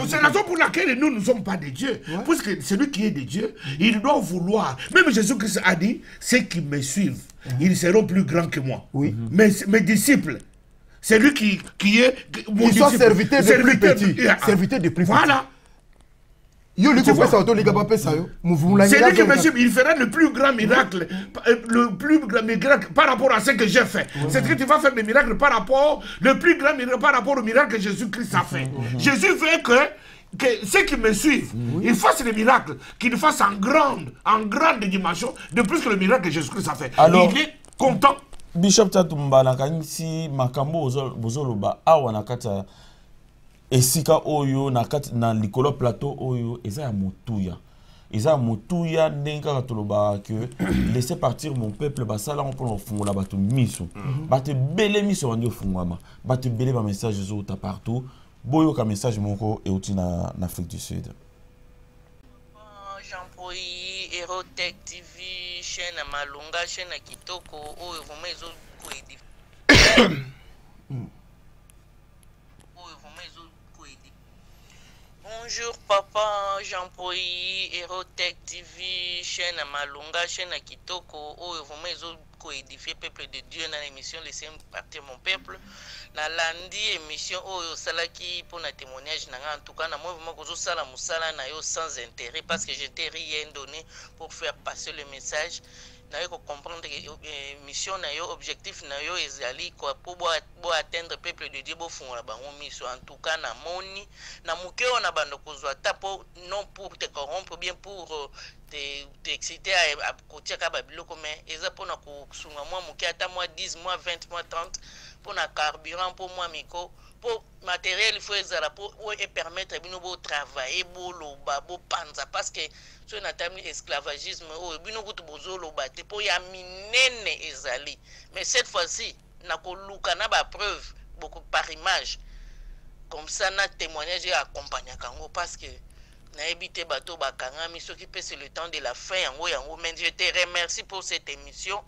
C'est la raison pour laquelle nous ne sommes pas des dieux. Parce que celui qui est des dieux, il doit vouloir. Même Jésus-Christ a dit ceux qui me suivent, ils seront plus grands que moi. Oui. Mais mes disciples, c'est lui qui est. Ils sont serviteurs de plus petits. Serviteurs de plus petits. Voilà. C'est lui qui me suit, il fera le plus grand miracle, par rapport à ce que j'ai fait. C'est que tu vas faire des miracles par rapport, le plus grand miracle par rapport au miracle que Jésus-Christ a fait. Jésus veut que ceux qui me suivent, ils fassent des miracles, qu'ils fassent en grande dimension, de plus que le miracle que Jésus-Christ a fait. Alors, il est content. Bishop Tatumba, si Makambo Bozoloba, Awanakata. Esika oyo na likolo plateau oyo eza ya motuya ndenga katoloba que laisser partir mon peuple basala on prend fungola bato miso bato belé miso wandi ofungwama bato belé ba message zo ta partout boyo ka message moko e uti na Afrique du Sud. Jean-Poy Erotech TV chaîne Malunga chaîne Kitoko oyo vraiment ezo ko edif Bonjour papa Jean-Poy Erotech TV chaîne Malunga chaîne Kitoko oyo vraiment ezo ko édifier peuple de Dieu dans l'émission laisser partir mon peuple na lundi émission oyo salaki pour na témoignage na en tout cas na moi vraiment kozo sala musala na yo sans intérêt parce que j'étais rien donné pour faire passer le message na yo comprendre que mission na yo objectif na yo ezali quoi pour atteindre peuple de Dieu bo fungula bango mission en tout cas na moni na mukeo na bando kozwa tapo non pour te corrompre bien pour te exciter à kotia ka babiloko mais eza pona ko sunga moi muke ata moi 10 mois 20 mois 30 pona carburant pour moi miko pour matériel il faut ezala pour permettre bino bo travailler bo loba bo panza parce que so na tamli esclavagisme o bino kutu bozolo bate po ya minene ezali mais cette fois-ci na ko luka na ba preuve beaucoup par image comme ça na témoignage et accompagner kango parce que na ebité bateau bakangami ce qui peut c'est le temps de la fin yango mais je te remercie pour cette émission.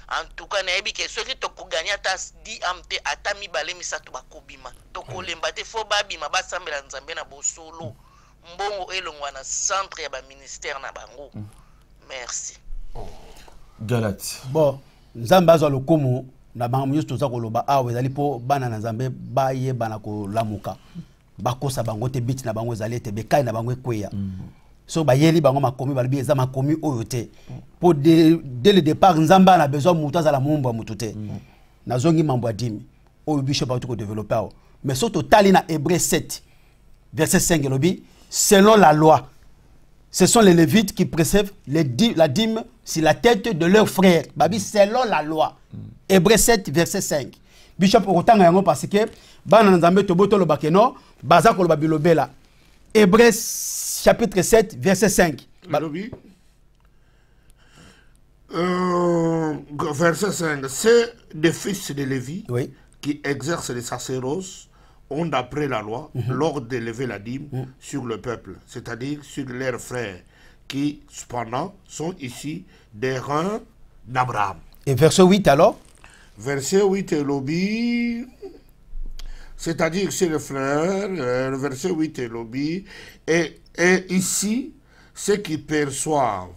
En tout cas, na ebike ceux qui toko gagner ta di amte atami balé misato bakobima toko lembate fo babima basambela nzambe na bosolo mbongo elongwa na centre ya ba ministère na bango. Merci. Galati. Bon, nzambe azwa lokomo na bango nyusto za koloba awe ezali po bana na nzambe baye bana ko lamuka. bakosa bango te bit na bango ezali te bekai na bango ekweya so bayeli bango makomi balobi eza makomi oyo te po dès le départ nzamba na besoin mutu azala mumbu ya mutu te nazongi mambo ya dimi oyo bishop auto ko développer o mais so totali na Hébreux 7 verset 5 elobi selon la loi ce sont les lévites qui préservent la dîme sur la tête de leurs frères babi selon la loi Hébreux 7 verset 5 bishop okotanga yango parce que bana nzambe toboto lo bakeno baza ko lo babilobela Hébreux chapitre 7 verset 5 verset 5 c'est des fils de Lévi qui exercent les sacerdoces ont d'après la loi l'ordre d'élever la dîme sur le peuple, c'est-à-dire sur leurs frères qui cependant sont ici des reins d'Abraham. Et verset 8 alors? Verset 8 est lobby, c'est-à-dire c'est le frère, le verset 8 est lobby, et ici ceux qui perçoivent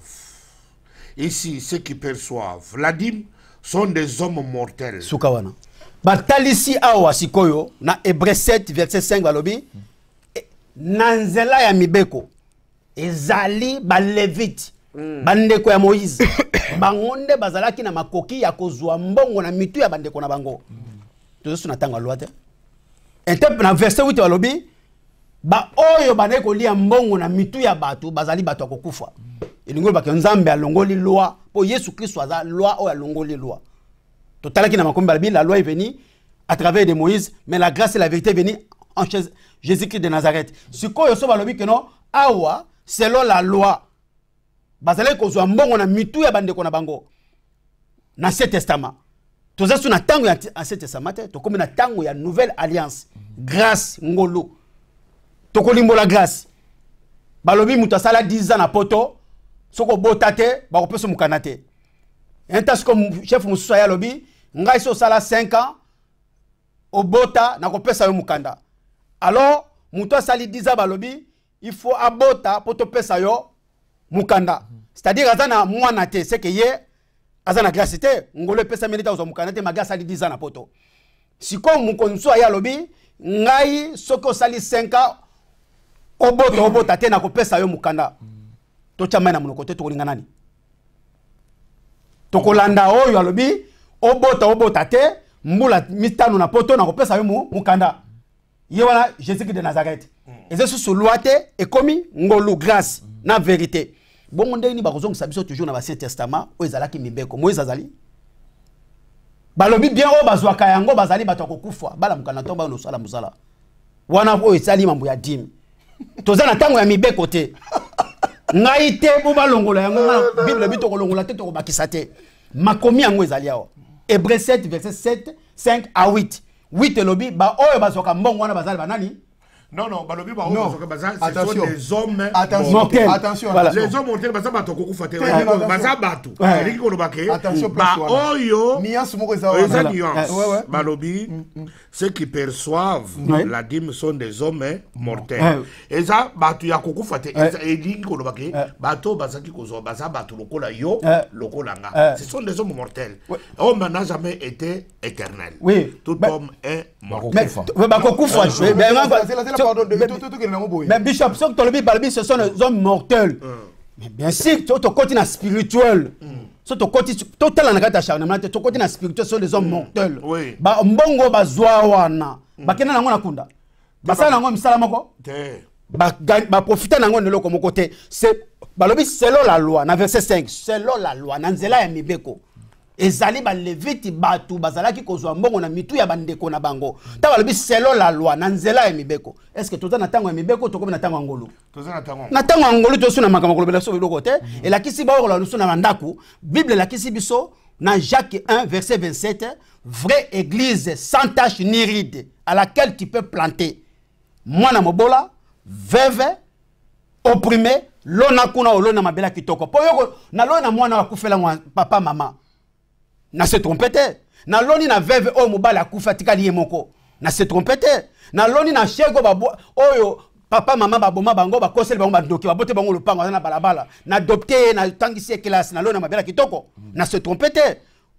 la dîme sont des hommes mortels. Sukawana. Batalisi awa sikoyo na Hébreux 7 verset 5 balobi nanzela ya mibeko ezali ba levite bandeko ya Moïse bangonde bazalaki na makoki ya kozwa mbongo na mitu ya bandeko na bango tozo na tanga loi te entep na verset 8 balobi ba oyo bandeko lia mbongo na mitu ya batu bazali batu akokufa elingolo ba nzambe alongoli loi po Yesu Christ aza loi oyo alongoli loi. Totalaki na makombi balobi la loi est venue à travers de Moïse mais la grâce et la vérité est venue en Jésus-Christ de Nazareth. Sikoyo so balobi que non awa selon la loi bazali kozwa mbongo na mitu ya bandeko na bango na Ancien Testament. Toza su na tango ya Ancien Testament te tokomi na tango ya nouvelle alliance grâce ngolo tokolimbo la grâce balobi mutu asala 10 ans na poto soko bota te bakopesa mukana te enta comme chef mususu ya lobi ngai so sala 5 ans au bota na kopesa yo mukanda alors mutu asali 10 ans balobi il faut abota poto pesa yo mukanda c'est-à-dire azana mwana te c'est que ye azana grâce te ngolo pesa milita zo mukanda te maga sali 10 ans na poto siko mukonso ya lobi ngai soko sali 5 ans obota te na kopesa yo mukanda to chama na munoko te to linga nani to kolanda oyo alobi obota te mbula mitano na poto na kopesa yo mukanda ye wana Jésus de Nazareth et ce loi te et komi ngolu grâce na vérité bongo ndeni bakozong sabiso toujours na Ancien Testament o ezalaki mibeko Moïse azali balobi bien o bazwaka yango bazali bato kokufa bala mukanda to ba no sala musala wana o ezali mambo ya dîme toza na tango ya mibeko te ngai te bo balongola yango na Bible bito kolongola te to bakisa te makomi yango ezali awa Hébreux 7 verset 7 5 à 8 8 lobi ba oyo bazoka mbongo wana bazali banani non balobi ba oyo bazoka bazali ce sont des hommes mortels. Attention voilà. Les hommes mortels baza bato kokufa te baza bato eliki kolobake ba oyo nuance moko eza nuance balobi ceux qui perçoivent la dîme sont des hommes mortels eza bato ya kokufa te eliki kolobake bato bazaki kozwa baza bato lokola yo lokola nga ce sont des hommes mortels homme n'a jamais été éternel tout homme est mortel mais bakokufa mais bishop ce sont les hommes mortels mais bien sûr tu continues spirituel so to koti total na kata charnement to koti na spirituel sont les hommes mortels ba mbongo bazwa wana bakena nango na kunda basala nango misala moko ba profiter nango neloko moko te c'est balobi selon la loi na verset 5 selon la loi na nzela ya mibeko ezali ba leviti batu bazalaki kozwa mbongo na mitu ya bandeko na bango ta balobi selon la loi na nzela ya mibeko est-ce que toza na tango ya mibeko to komi na tango ngolo toza na tango ngolo to suna makamako lobela so biloko te et la kisi ba okola suna mandaku Bible la kisi biso na Jacques 1 verset 27 vraie église sans tache ni ride à laquelle tu peux planter mwana mobola veuve opprimé lona kuna olona mabela kitoko po yoko na lona mwana wakufela papa mama na se tromper na loni na veuve o mobala akufa tikali moko na se tromper na loni na shego babo oyo papa mama baboma bango bakoseli bango bandoki babote bango lopango na balabala na adopter na tangisi classe na lona mabela kitoko na se tromper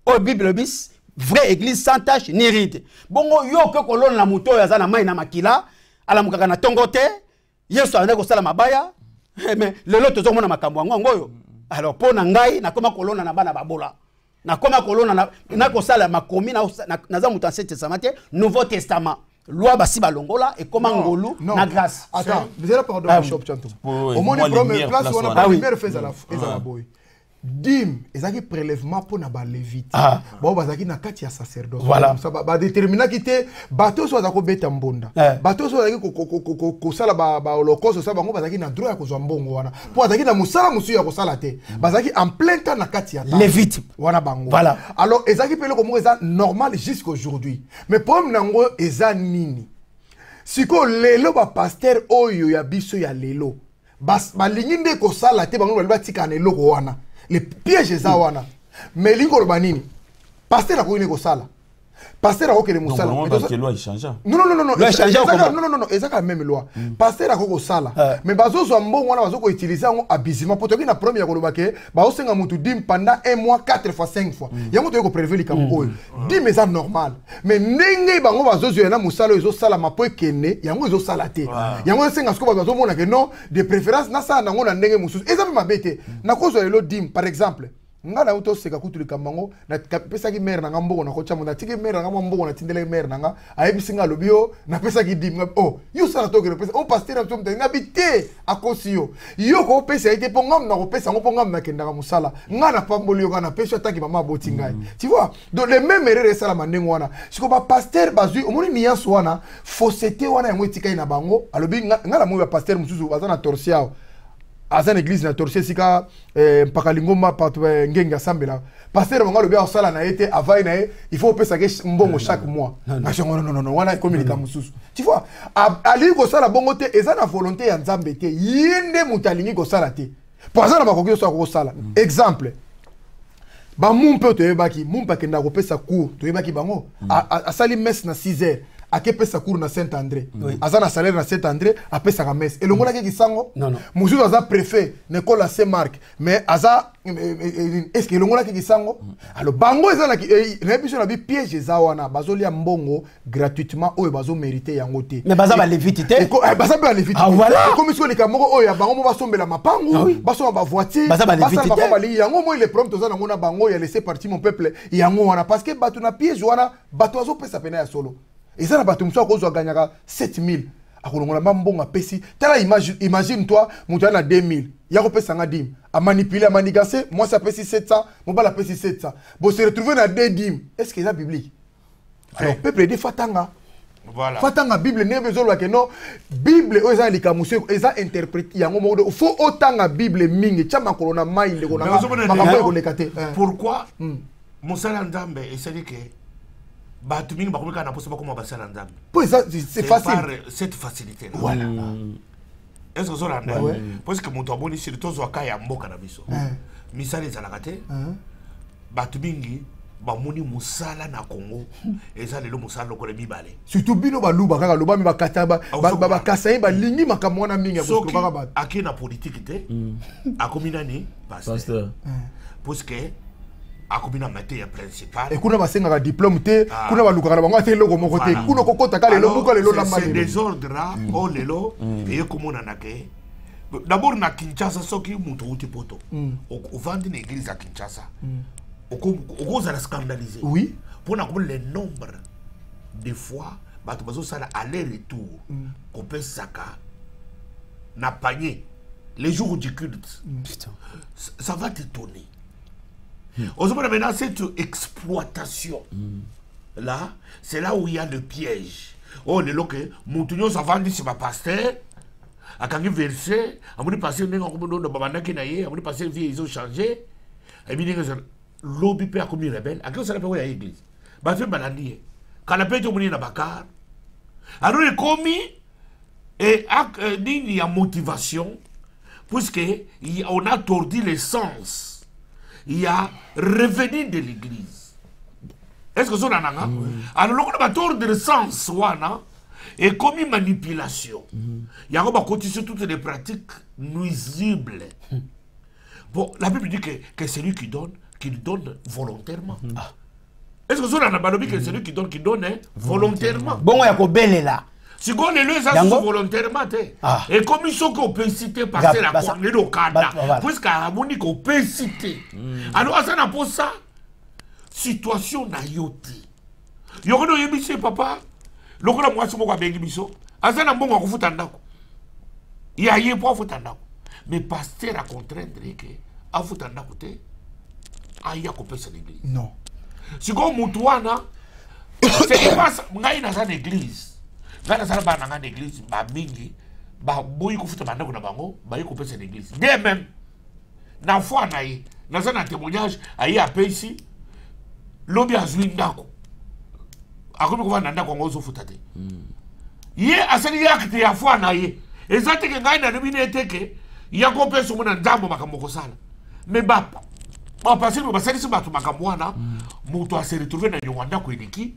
o Bible bis vraie église sans tache ni ride bongo yo ke kolona na muto ya za na mai na makila alamukaka na tongo te yesu ande kosala mabaya mais lelo tozomona makambo yango ngoyo alors po na ngai nakoma kolona na bana babola nakoma kolona na kosala makomi naza mutu ancien testament te nouveau testament loi basi balongola et comment ngolu na grâce attends vous allez pardon bishop chantou au moins la première place on a pas lumière fait à la boy dim ezaki prélèvement pour na ba lévite bon bazaki na kati ya sacerdoce voilà ça ba déterminer kité bateau so azako beta mbonda bateau so azaki ko sala ba holocauste ça bango bazaki na droit ya kozwa mbongo wana po azaki na musala musu ya kosala te bazaki en plein temps na kati ya lévite wana bango voilà alors ezaki pele comme ça normal jusqu'aujourd'hui mais problème nango eza nini siko lelo ba pasteur oyo ya biso ya lelo balingi nde kosala te bango bali batika na eloko wana les pièges eza wana mais lingo loba nini pasteur akoki kosala pasteur akokele mosala non loi change non ezaka même loi pasteur akoko kosala mais bazozwa mbongo wana bazoko utiliser yango abusivement poto na premier koloba ke baosenga mutu dim pendant 1 mois 4 fois 5 fois yango to ko prélever likambo oyo dim eza normal mais ndenge bango bazozwa na mosala ezo sala mapo ekene yango ezo sala te yango esenga siko bazomona ke non de préférence na sala nango na ndenge mususu eza pe mabete na kozwa lelo dim par exemple nga na uto seka kutu likambango na pesa ki mère nanga mbongo na kocha mo na tiki mère nanga mbongo na tindele mère nanga ayebisi nga lobio na pesa ki dim oh yo sala to ke pesa o pasteur na tumta nga bité akosi yo ko pesa ite po ngam na ko pesa ngo po ngam na kendanga musala nga na pamboli yo kana pesa taki mama boti ngai tu vois donc les mêmes erreurs sala mandengo wana siko ba pasteur bazui omoni niyanso wana fausseté wana yango etika ina bango alobi nga na mo ba pasteur mususu bazana torsiao azan église na torse sika mpaka lingoma pato ngenga sambela pasteur monga lobi osala na été avai na il faut pesa ke mbongo chaque mois na chongo non wana communique mususu tu vois ali ko sala bongo te eza na volonté ya nzambe te yinde mutalingi ko sala te pour azana makoki so ko sala exemple ba mumpe to yebaki mumpa kenda ko pesa cours to yebaki bango asali messe na 6h ake pesa cours na Saint-André azana salaire na Saint-André a pesa ka messe elongola ke kisango mususu aza préfet na école à Saint-Marc mais aza est-ce que elongola ke kisango alors bango ezana na episode na bi piège za wana bazolia mbongo gratuitement oyo bazo mériter yango te mais baza ba lévite te baza ba lévite voilà comme si olika moko oyo bango mo basombela mapangu basomba ba voiture baza ba lévite te yango mo ile problème tozana ngona bango ya laisser partir mon peuple yango wana parce que bato na piège wana bato azo pesa pena ya solo et ça na bato muso akozwa ganyaka 7000 akolongola mbongo apesi tala imagine toi mutu na 2000 yako pesa nga dim a manipuler a manigancer moi ça pesi 700 mon bala pesi 700 bon se retrouver na 2 dim est-ce que c'est biblique alors peuple de fatanga voilà fatanga bible ne besoin que non bible oza likamuso eza interpréter yango modo faut autant bible mingi chama kolona mai ndeko na makambo ko lekate pourquoi mosala nzambe esali que bato mingi bakomika na posa bakoma basala nzambe pour ça c'est facile par cette facilité là voilà est-ce que ça là parce que moto aboni sur tozo ka ya mboka na biso misala ezalaka te bato mingi bamoni musala na Congo eza lelo musala lokola mibale surtout bino baluba kaka loba mi bakata ba kasai ba lingi makambo wana mingi ko kaka ba akina politique te akomina ni pasteur parce que akomina matière principale et kuna basenga ka diplôme te kuna baluka na bango te loko moko te kuna kokota ka lelo buka lelo na mali c'est désordre o lelo et komona na ke d'abord na Kinshasa soki muto uti poto au vendre une église à Kinshasa au za scandaliser oui pour na comme le nombre de fois bato bazo sala aller retour qu'on peut saka na panier les jours du culte ça va t'étonner. On se voit maintenant cette exploitation là, c'est là où il y a le piège. Oh, le loque, Moutounion ça vend sur ma pasteur. A quand il versé, à mon passé, on a comme de Babana qui naïe, à mon passé, ils ont changé. Et bien, l'objet peut comme une rebelle. À qui on s'appelle où il y a l'église? Bah, fait balanier. Quand la paix est au milieu de Bakar. Alors, il est commis et il y a motivation, puisqu'on a tordu les sens. Il y a revenu de l'église. Est-ce que ça n'a pas? Alors, on a tort de sens, et comme une manipulation. Il y a continué toutes les pratiques nuisibles. Bon, la Bible dit que celui qui donne volontairement. Est-ce que ça n'a pas dit que celui qui donne volontairement? Bon, il y a là. Si on est là, ça c'est volontairement. Et comme ils sont qu'on peut citer passer la cornée au Canada, puisqu'à Ramoni qu'on peut citer. Alors, ça n'a pas ça. Situation na yoti. Yoko no yebise papa. Lokola moi c'est moi bengi biso. Asa na mbongo ko futandako. Ya ye po futandako. Mais pasteur a contraindre que a futandako te. Aya ko pesa l'église. Non. Si ko mutu wana c'est pas ngai na sa l'église. Ngana sa ba na l'église ba mingi ba boyi ko futandako na bango ba ko pesa l'église. Dès même na foi na ye na sa na témoignage ayi a pesi lobi azwi ndako. Akomi ko vanda ndako ngozo futate. Ye asali yakite ya foi na ye. Ezate ke ngai na nobine eteke ya ko peso mona ndambo makamoko sala. Mais ba passer ba sali se batu makamwana mutu a se retrouver na yowanda ko ediki.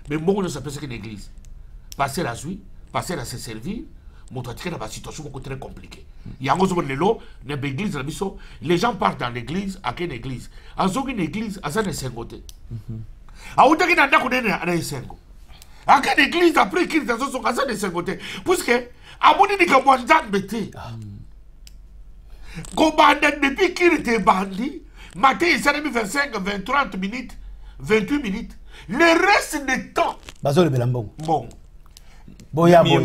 Mais mbongo ne s'appelle que l'église. Passer la suite, passer à se servir, mutu a tika na ba situation beaucoup très compliquée. Yango zo lelo na l'église na biso, les gens partent dans l'église à quelle église? Azoki une église à ça ne sengote. Autaki na ndako nene ana esengo. Aka l'église après qu'il dans son casa de sengote. Puisque amoni ni ka mwanzambe te. Ko banda depuis qu'il était bandi, matin il s'est mis 25, 20, 30 minutes, 28 minutes. Le reste du temps. Bazole belambong. Bon. Boya boya.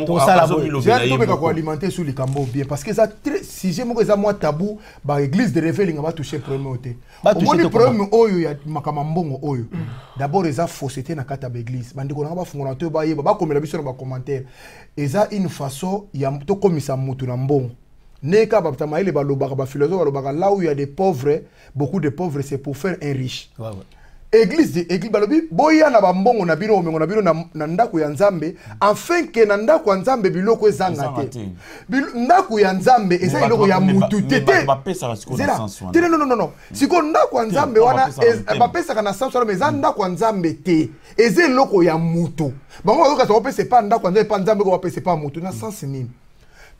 Tout ça là boya. J'ai tout ko alimenter sur les cambo bien parce que ça si j'ai moi ça moi tabou ba église de réveil nga ba toucher premier côté. Au moins le premier oyo ya makamambongo oyo. D'abord eza fausseté na kata ba église. Bandiko na ba fungona to ba yeba ba komela biso na ba commentaire. Eza une façon ya to komisa mutu na mbongo. Neka ba tamaile ba lobaka ba philosophe ba lobaka là où il y a des pauvres, beaucoup de pauvres c'est pour faire un riche. Ouais ouais. Église balobi boya na bambongo na bino omengo na bino na ndako ya nzambe afin que na ndako ya nzambe biloko ezanga te ndako ya nzambe eza iloko ya mutu tete non siko ndako ya nzambe wana bapesa kana sanso mais eza ndako ya nzambe te eza iloko ya mutu bango bazoka to pesa pa ndako ya nzambe pa nzambe ko bapesa pa mutu na sens nini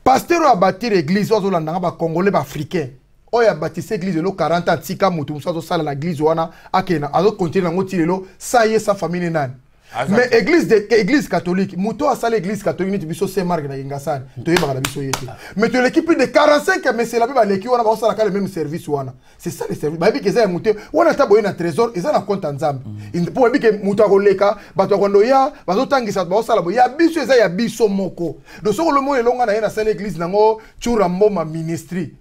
pasteur a bâti l'église ozolanda ba congolais ba africain oya bâtissé l'église le 40 ans tika mutu musazo sala na église wana akena azo continuer nango tilelo sa ye sa famille nani mais église catholique muto a sala église catholique ni biso Saint Marc na Ngasani to yeba na biso yete mais to l'équipe de 45 mais c'est la bible leki wana ba sala ka le même service wana c'est ça le service ba bi ke za muto wana tabo na trésor eza na compte nzambe pour bi ke muto akoleka bato akondo ya bazo tangisa ba sala bo ya biso eza ya biso moko do soko le mo elonga na ye na sala église nango chura mboma ministry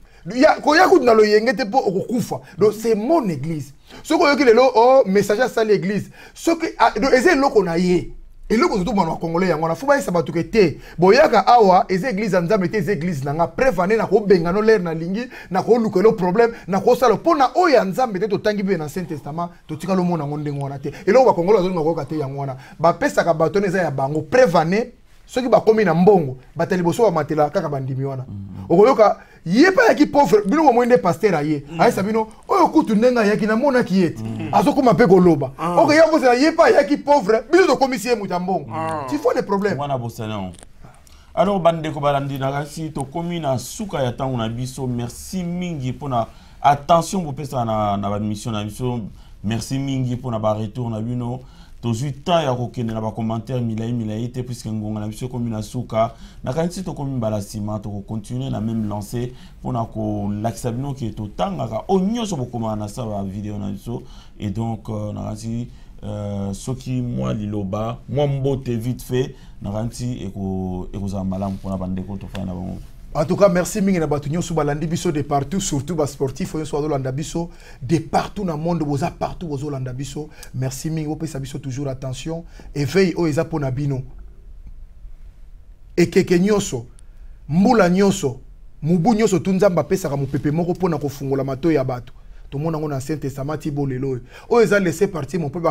koya kuna lo yengete po okukufa donc c'est mon église ce ko yoki lelo oh message à sala église ce que donc eze loko na ye eloko tout bana congolais yango na fuba isa batuke te boyaka awa eze église nzambe te eze église nanga prévaner na ko bengano l'air na lingi na ko lukelo problème na ko sala pona oya nzambe te to tangi be na Ancien Testament to tika lo mona ngonde ngona te eloko ba congolais zo ngoko te yango na ba pesa ka batone za ya bango prévaner ceux qui ba komi na mbongo batali boso ba matela kaka bandimi wana okoyoka yepa yaki pauvre bino mo mwende pasteur aye ayesa bino oyo kutu ndenga yaki na mona ki yeti azokoma pe koloba ok yako sera yepa yaki pauvre bino to komisi muta mbongo tu faut des problèmes wana bosana alors bande ko balandi na kasi to komi na suka ya tangu na biso merci mingi pona attention pour pesa na ba mission na biso merci mingi pona ba retour na bino tozui ta ya kokende na ba commentaire milai te puisque ngonga na biso komi na suka na kanisi to komi bala sima to continuer na même lancer pona ko l'axabino qui est otanga ka onyoso bokoma na sa ba vidéo na biso et donc na kanisi soki moi liloba moi mbote vite fait na kanisi eko za malamu pona bandeko to fa na bango. En tout cas, merci mingi na batunyo sou balandi biso de partout, surtout bas sportif oyo so landa biso de partout dans le monde, boza partout bozo landa biso. Merci mingi opesa biso toujours attention éveil o eza pona bino. Ekeke nyoso, mbula nyoso, mubu nyoso tunzamba pesa ka mupepe moko pona ko fungola mato ya bato. Tout le monde a un Ancien Testament ti bolelo. O eza laisser partir mon peuple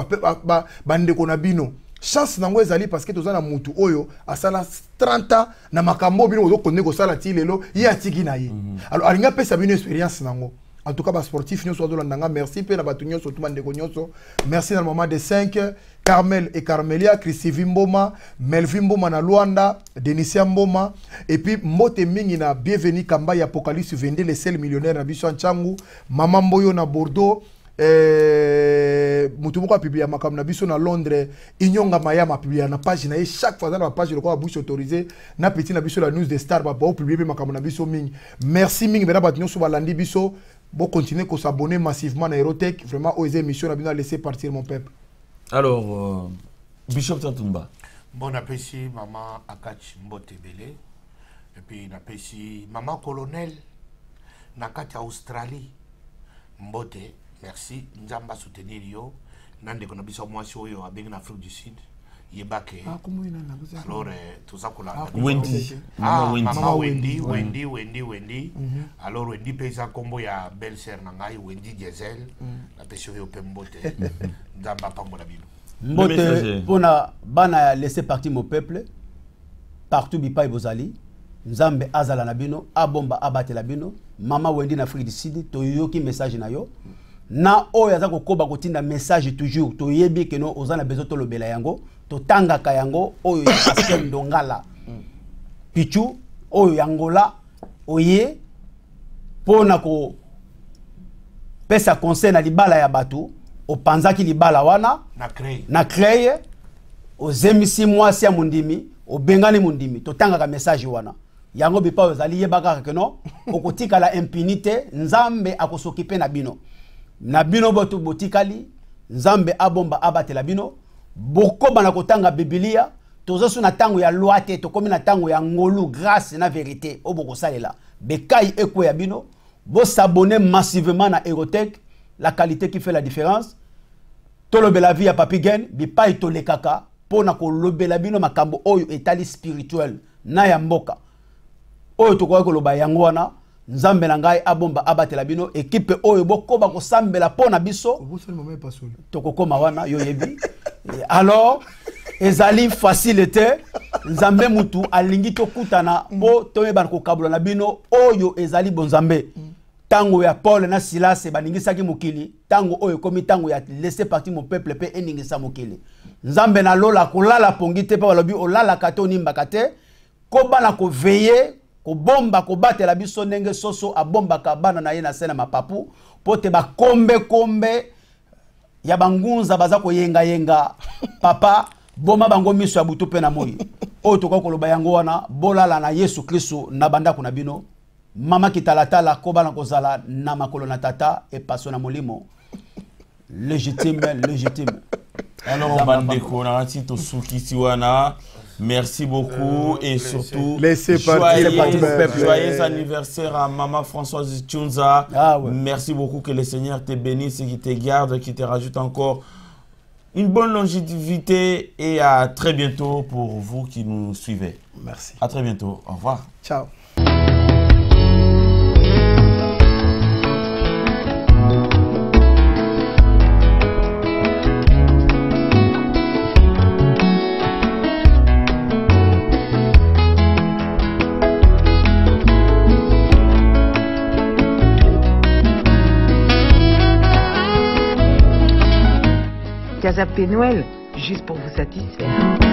bande ko na bino. Chance nango ezali parce que tozana mutu oyo asala 30 ans na makambo bino ozo konne ko sala ti lelo ya tiki na ye. Alors alinga pesa bino expérience nango. En tout cas ba sportif nyoso azo landanga merci pe na batu nyoso tout bande ko nyoso. Merci dans le moment de 5 Carmel et Carmelia, Chrissy Mboma, Melvin Mboma na Luanda, Denisia Mboma, et puis Mote Mingi na Bienvenue Kamba y Apocalypse vende les seuls millionnaires na biso Nchangu, Maman Mboyo na Bordeaux, mutu moko apiblia makambo na biso na Londres inyonga mayama apiblia na page na ye chaque fois dans la page lokola bouche autorisée na petit na biso la news de star ba publier makambo na biso mingi merci mingi bena bat nyonso balandi biso bon continuer ko s'abonner massivement na Erotech vraiment aux émissions na bino laisser partir mon peuple. Alors Bishop Tatumba bon appétit maman Akach Mbotebele et puis n'appétit maman colonel nakati Australie Mbote merci nzamba soutenir yo nande kona biso mwasi oyo abengi na Afrique du Sud yebake alors tout ça kola Wendy maman Wendy alors Wendy pesa combo ya belle sœur na ngai Wendy Diesel na pesi yo pe Mbote nzamba pambo na bino Mbote pona bana laisser partir mon peuple partout bipai bozali nzambe azala na bino abomba abatela bino mama Wendy na Afrique du Sud toyoki message na yo na oyo aza kokoba kotinda message toujours toyebi ke no ozana bezo to lobela yango to tanga ka yango oyo ya Pascal Ndongala pichu oyo yangola oye pona ko pesa conseil na libala ya batu opanzaki libala wana na creye ozemisi mwasi ya mundimi obengani mundimi to tanga ka message wana yango bipa ozali yebaka ke no okotika la impunité nzambe akosokipe na bino botu botikali nzambe abomba abatela bino bokoba na kotanga Biblia tozosu na tango ya loi te tokomi na tango ya ngolu grâce na vérité oboko salela bekai eko ya bino bo s'abonner massivement na Erotech la qualité qui fait la différence tolobela vie ya Papi Gen bipai tolekaka pona ko lobela bino makambo oyo etali spirituel na ya mboka oyo tokoka koloba yango wana nzambe na ngai abomba abatela bino equipe oyo bokoba ko sambela pona biso tokokoma wana yo yebi alors ezali facilité nzambe mutu alingi tokutana po toyeba ko kabula na bino oyo ezali bonzambe tango ya Paul na Silas baningisaki mokili tango oyo komi tango ya laisser partir mon peuple pe eningisa mokili nzambe na lola kolala pongite pa balobi olala kato nimbaka te ko bana ko veiller ko bomba ko batela biso ndenge soso abomba ka bana na ye na sena mapapu pote ba kombe ya bangunza baza ko yenga papa boma bango miso ya butu pe na moi o to ko koloba yango wana bolala na Yesu Kristo na banda kuna bino mama kitalatala ko bana ko zala na makolo na tata et passo na molimo légitime alors bandeko na tito suki siwana. Merci beaucoup et surtout joyeux anniversaire à Maman Françoise Tchunza. Merci beaucoup, que le Seigneur te bénisse et qui te garde, qui te rajoute encore une bonne longévité et à très bientôt pour vous qui nous suivez. Merci. À très bientôt. Au revoir. Ciao. Casa Pénuel, juste pour vous satisfaire.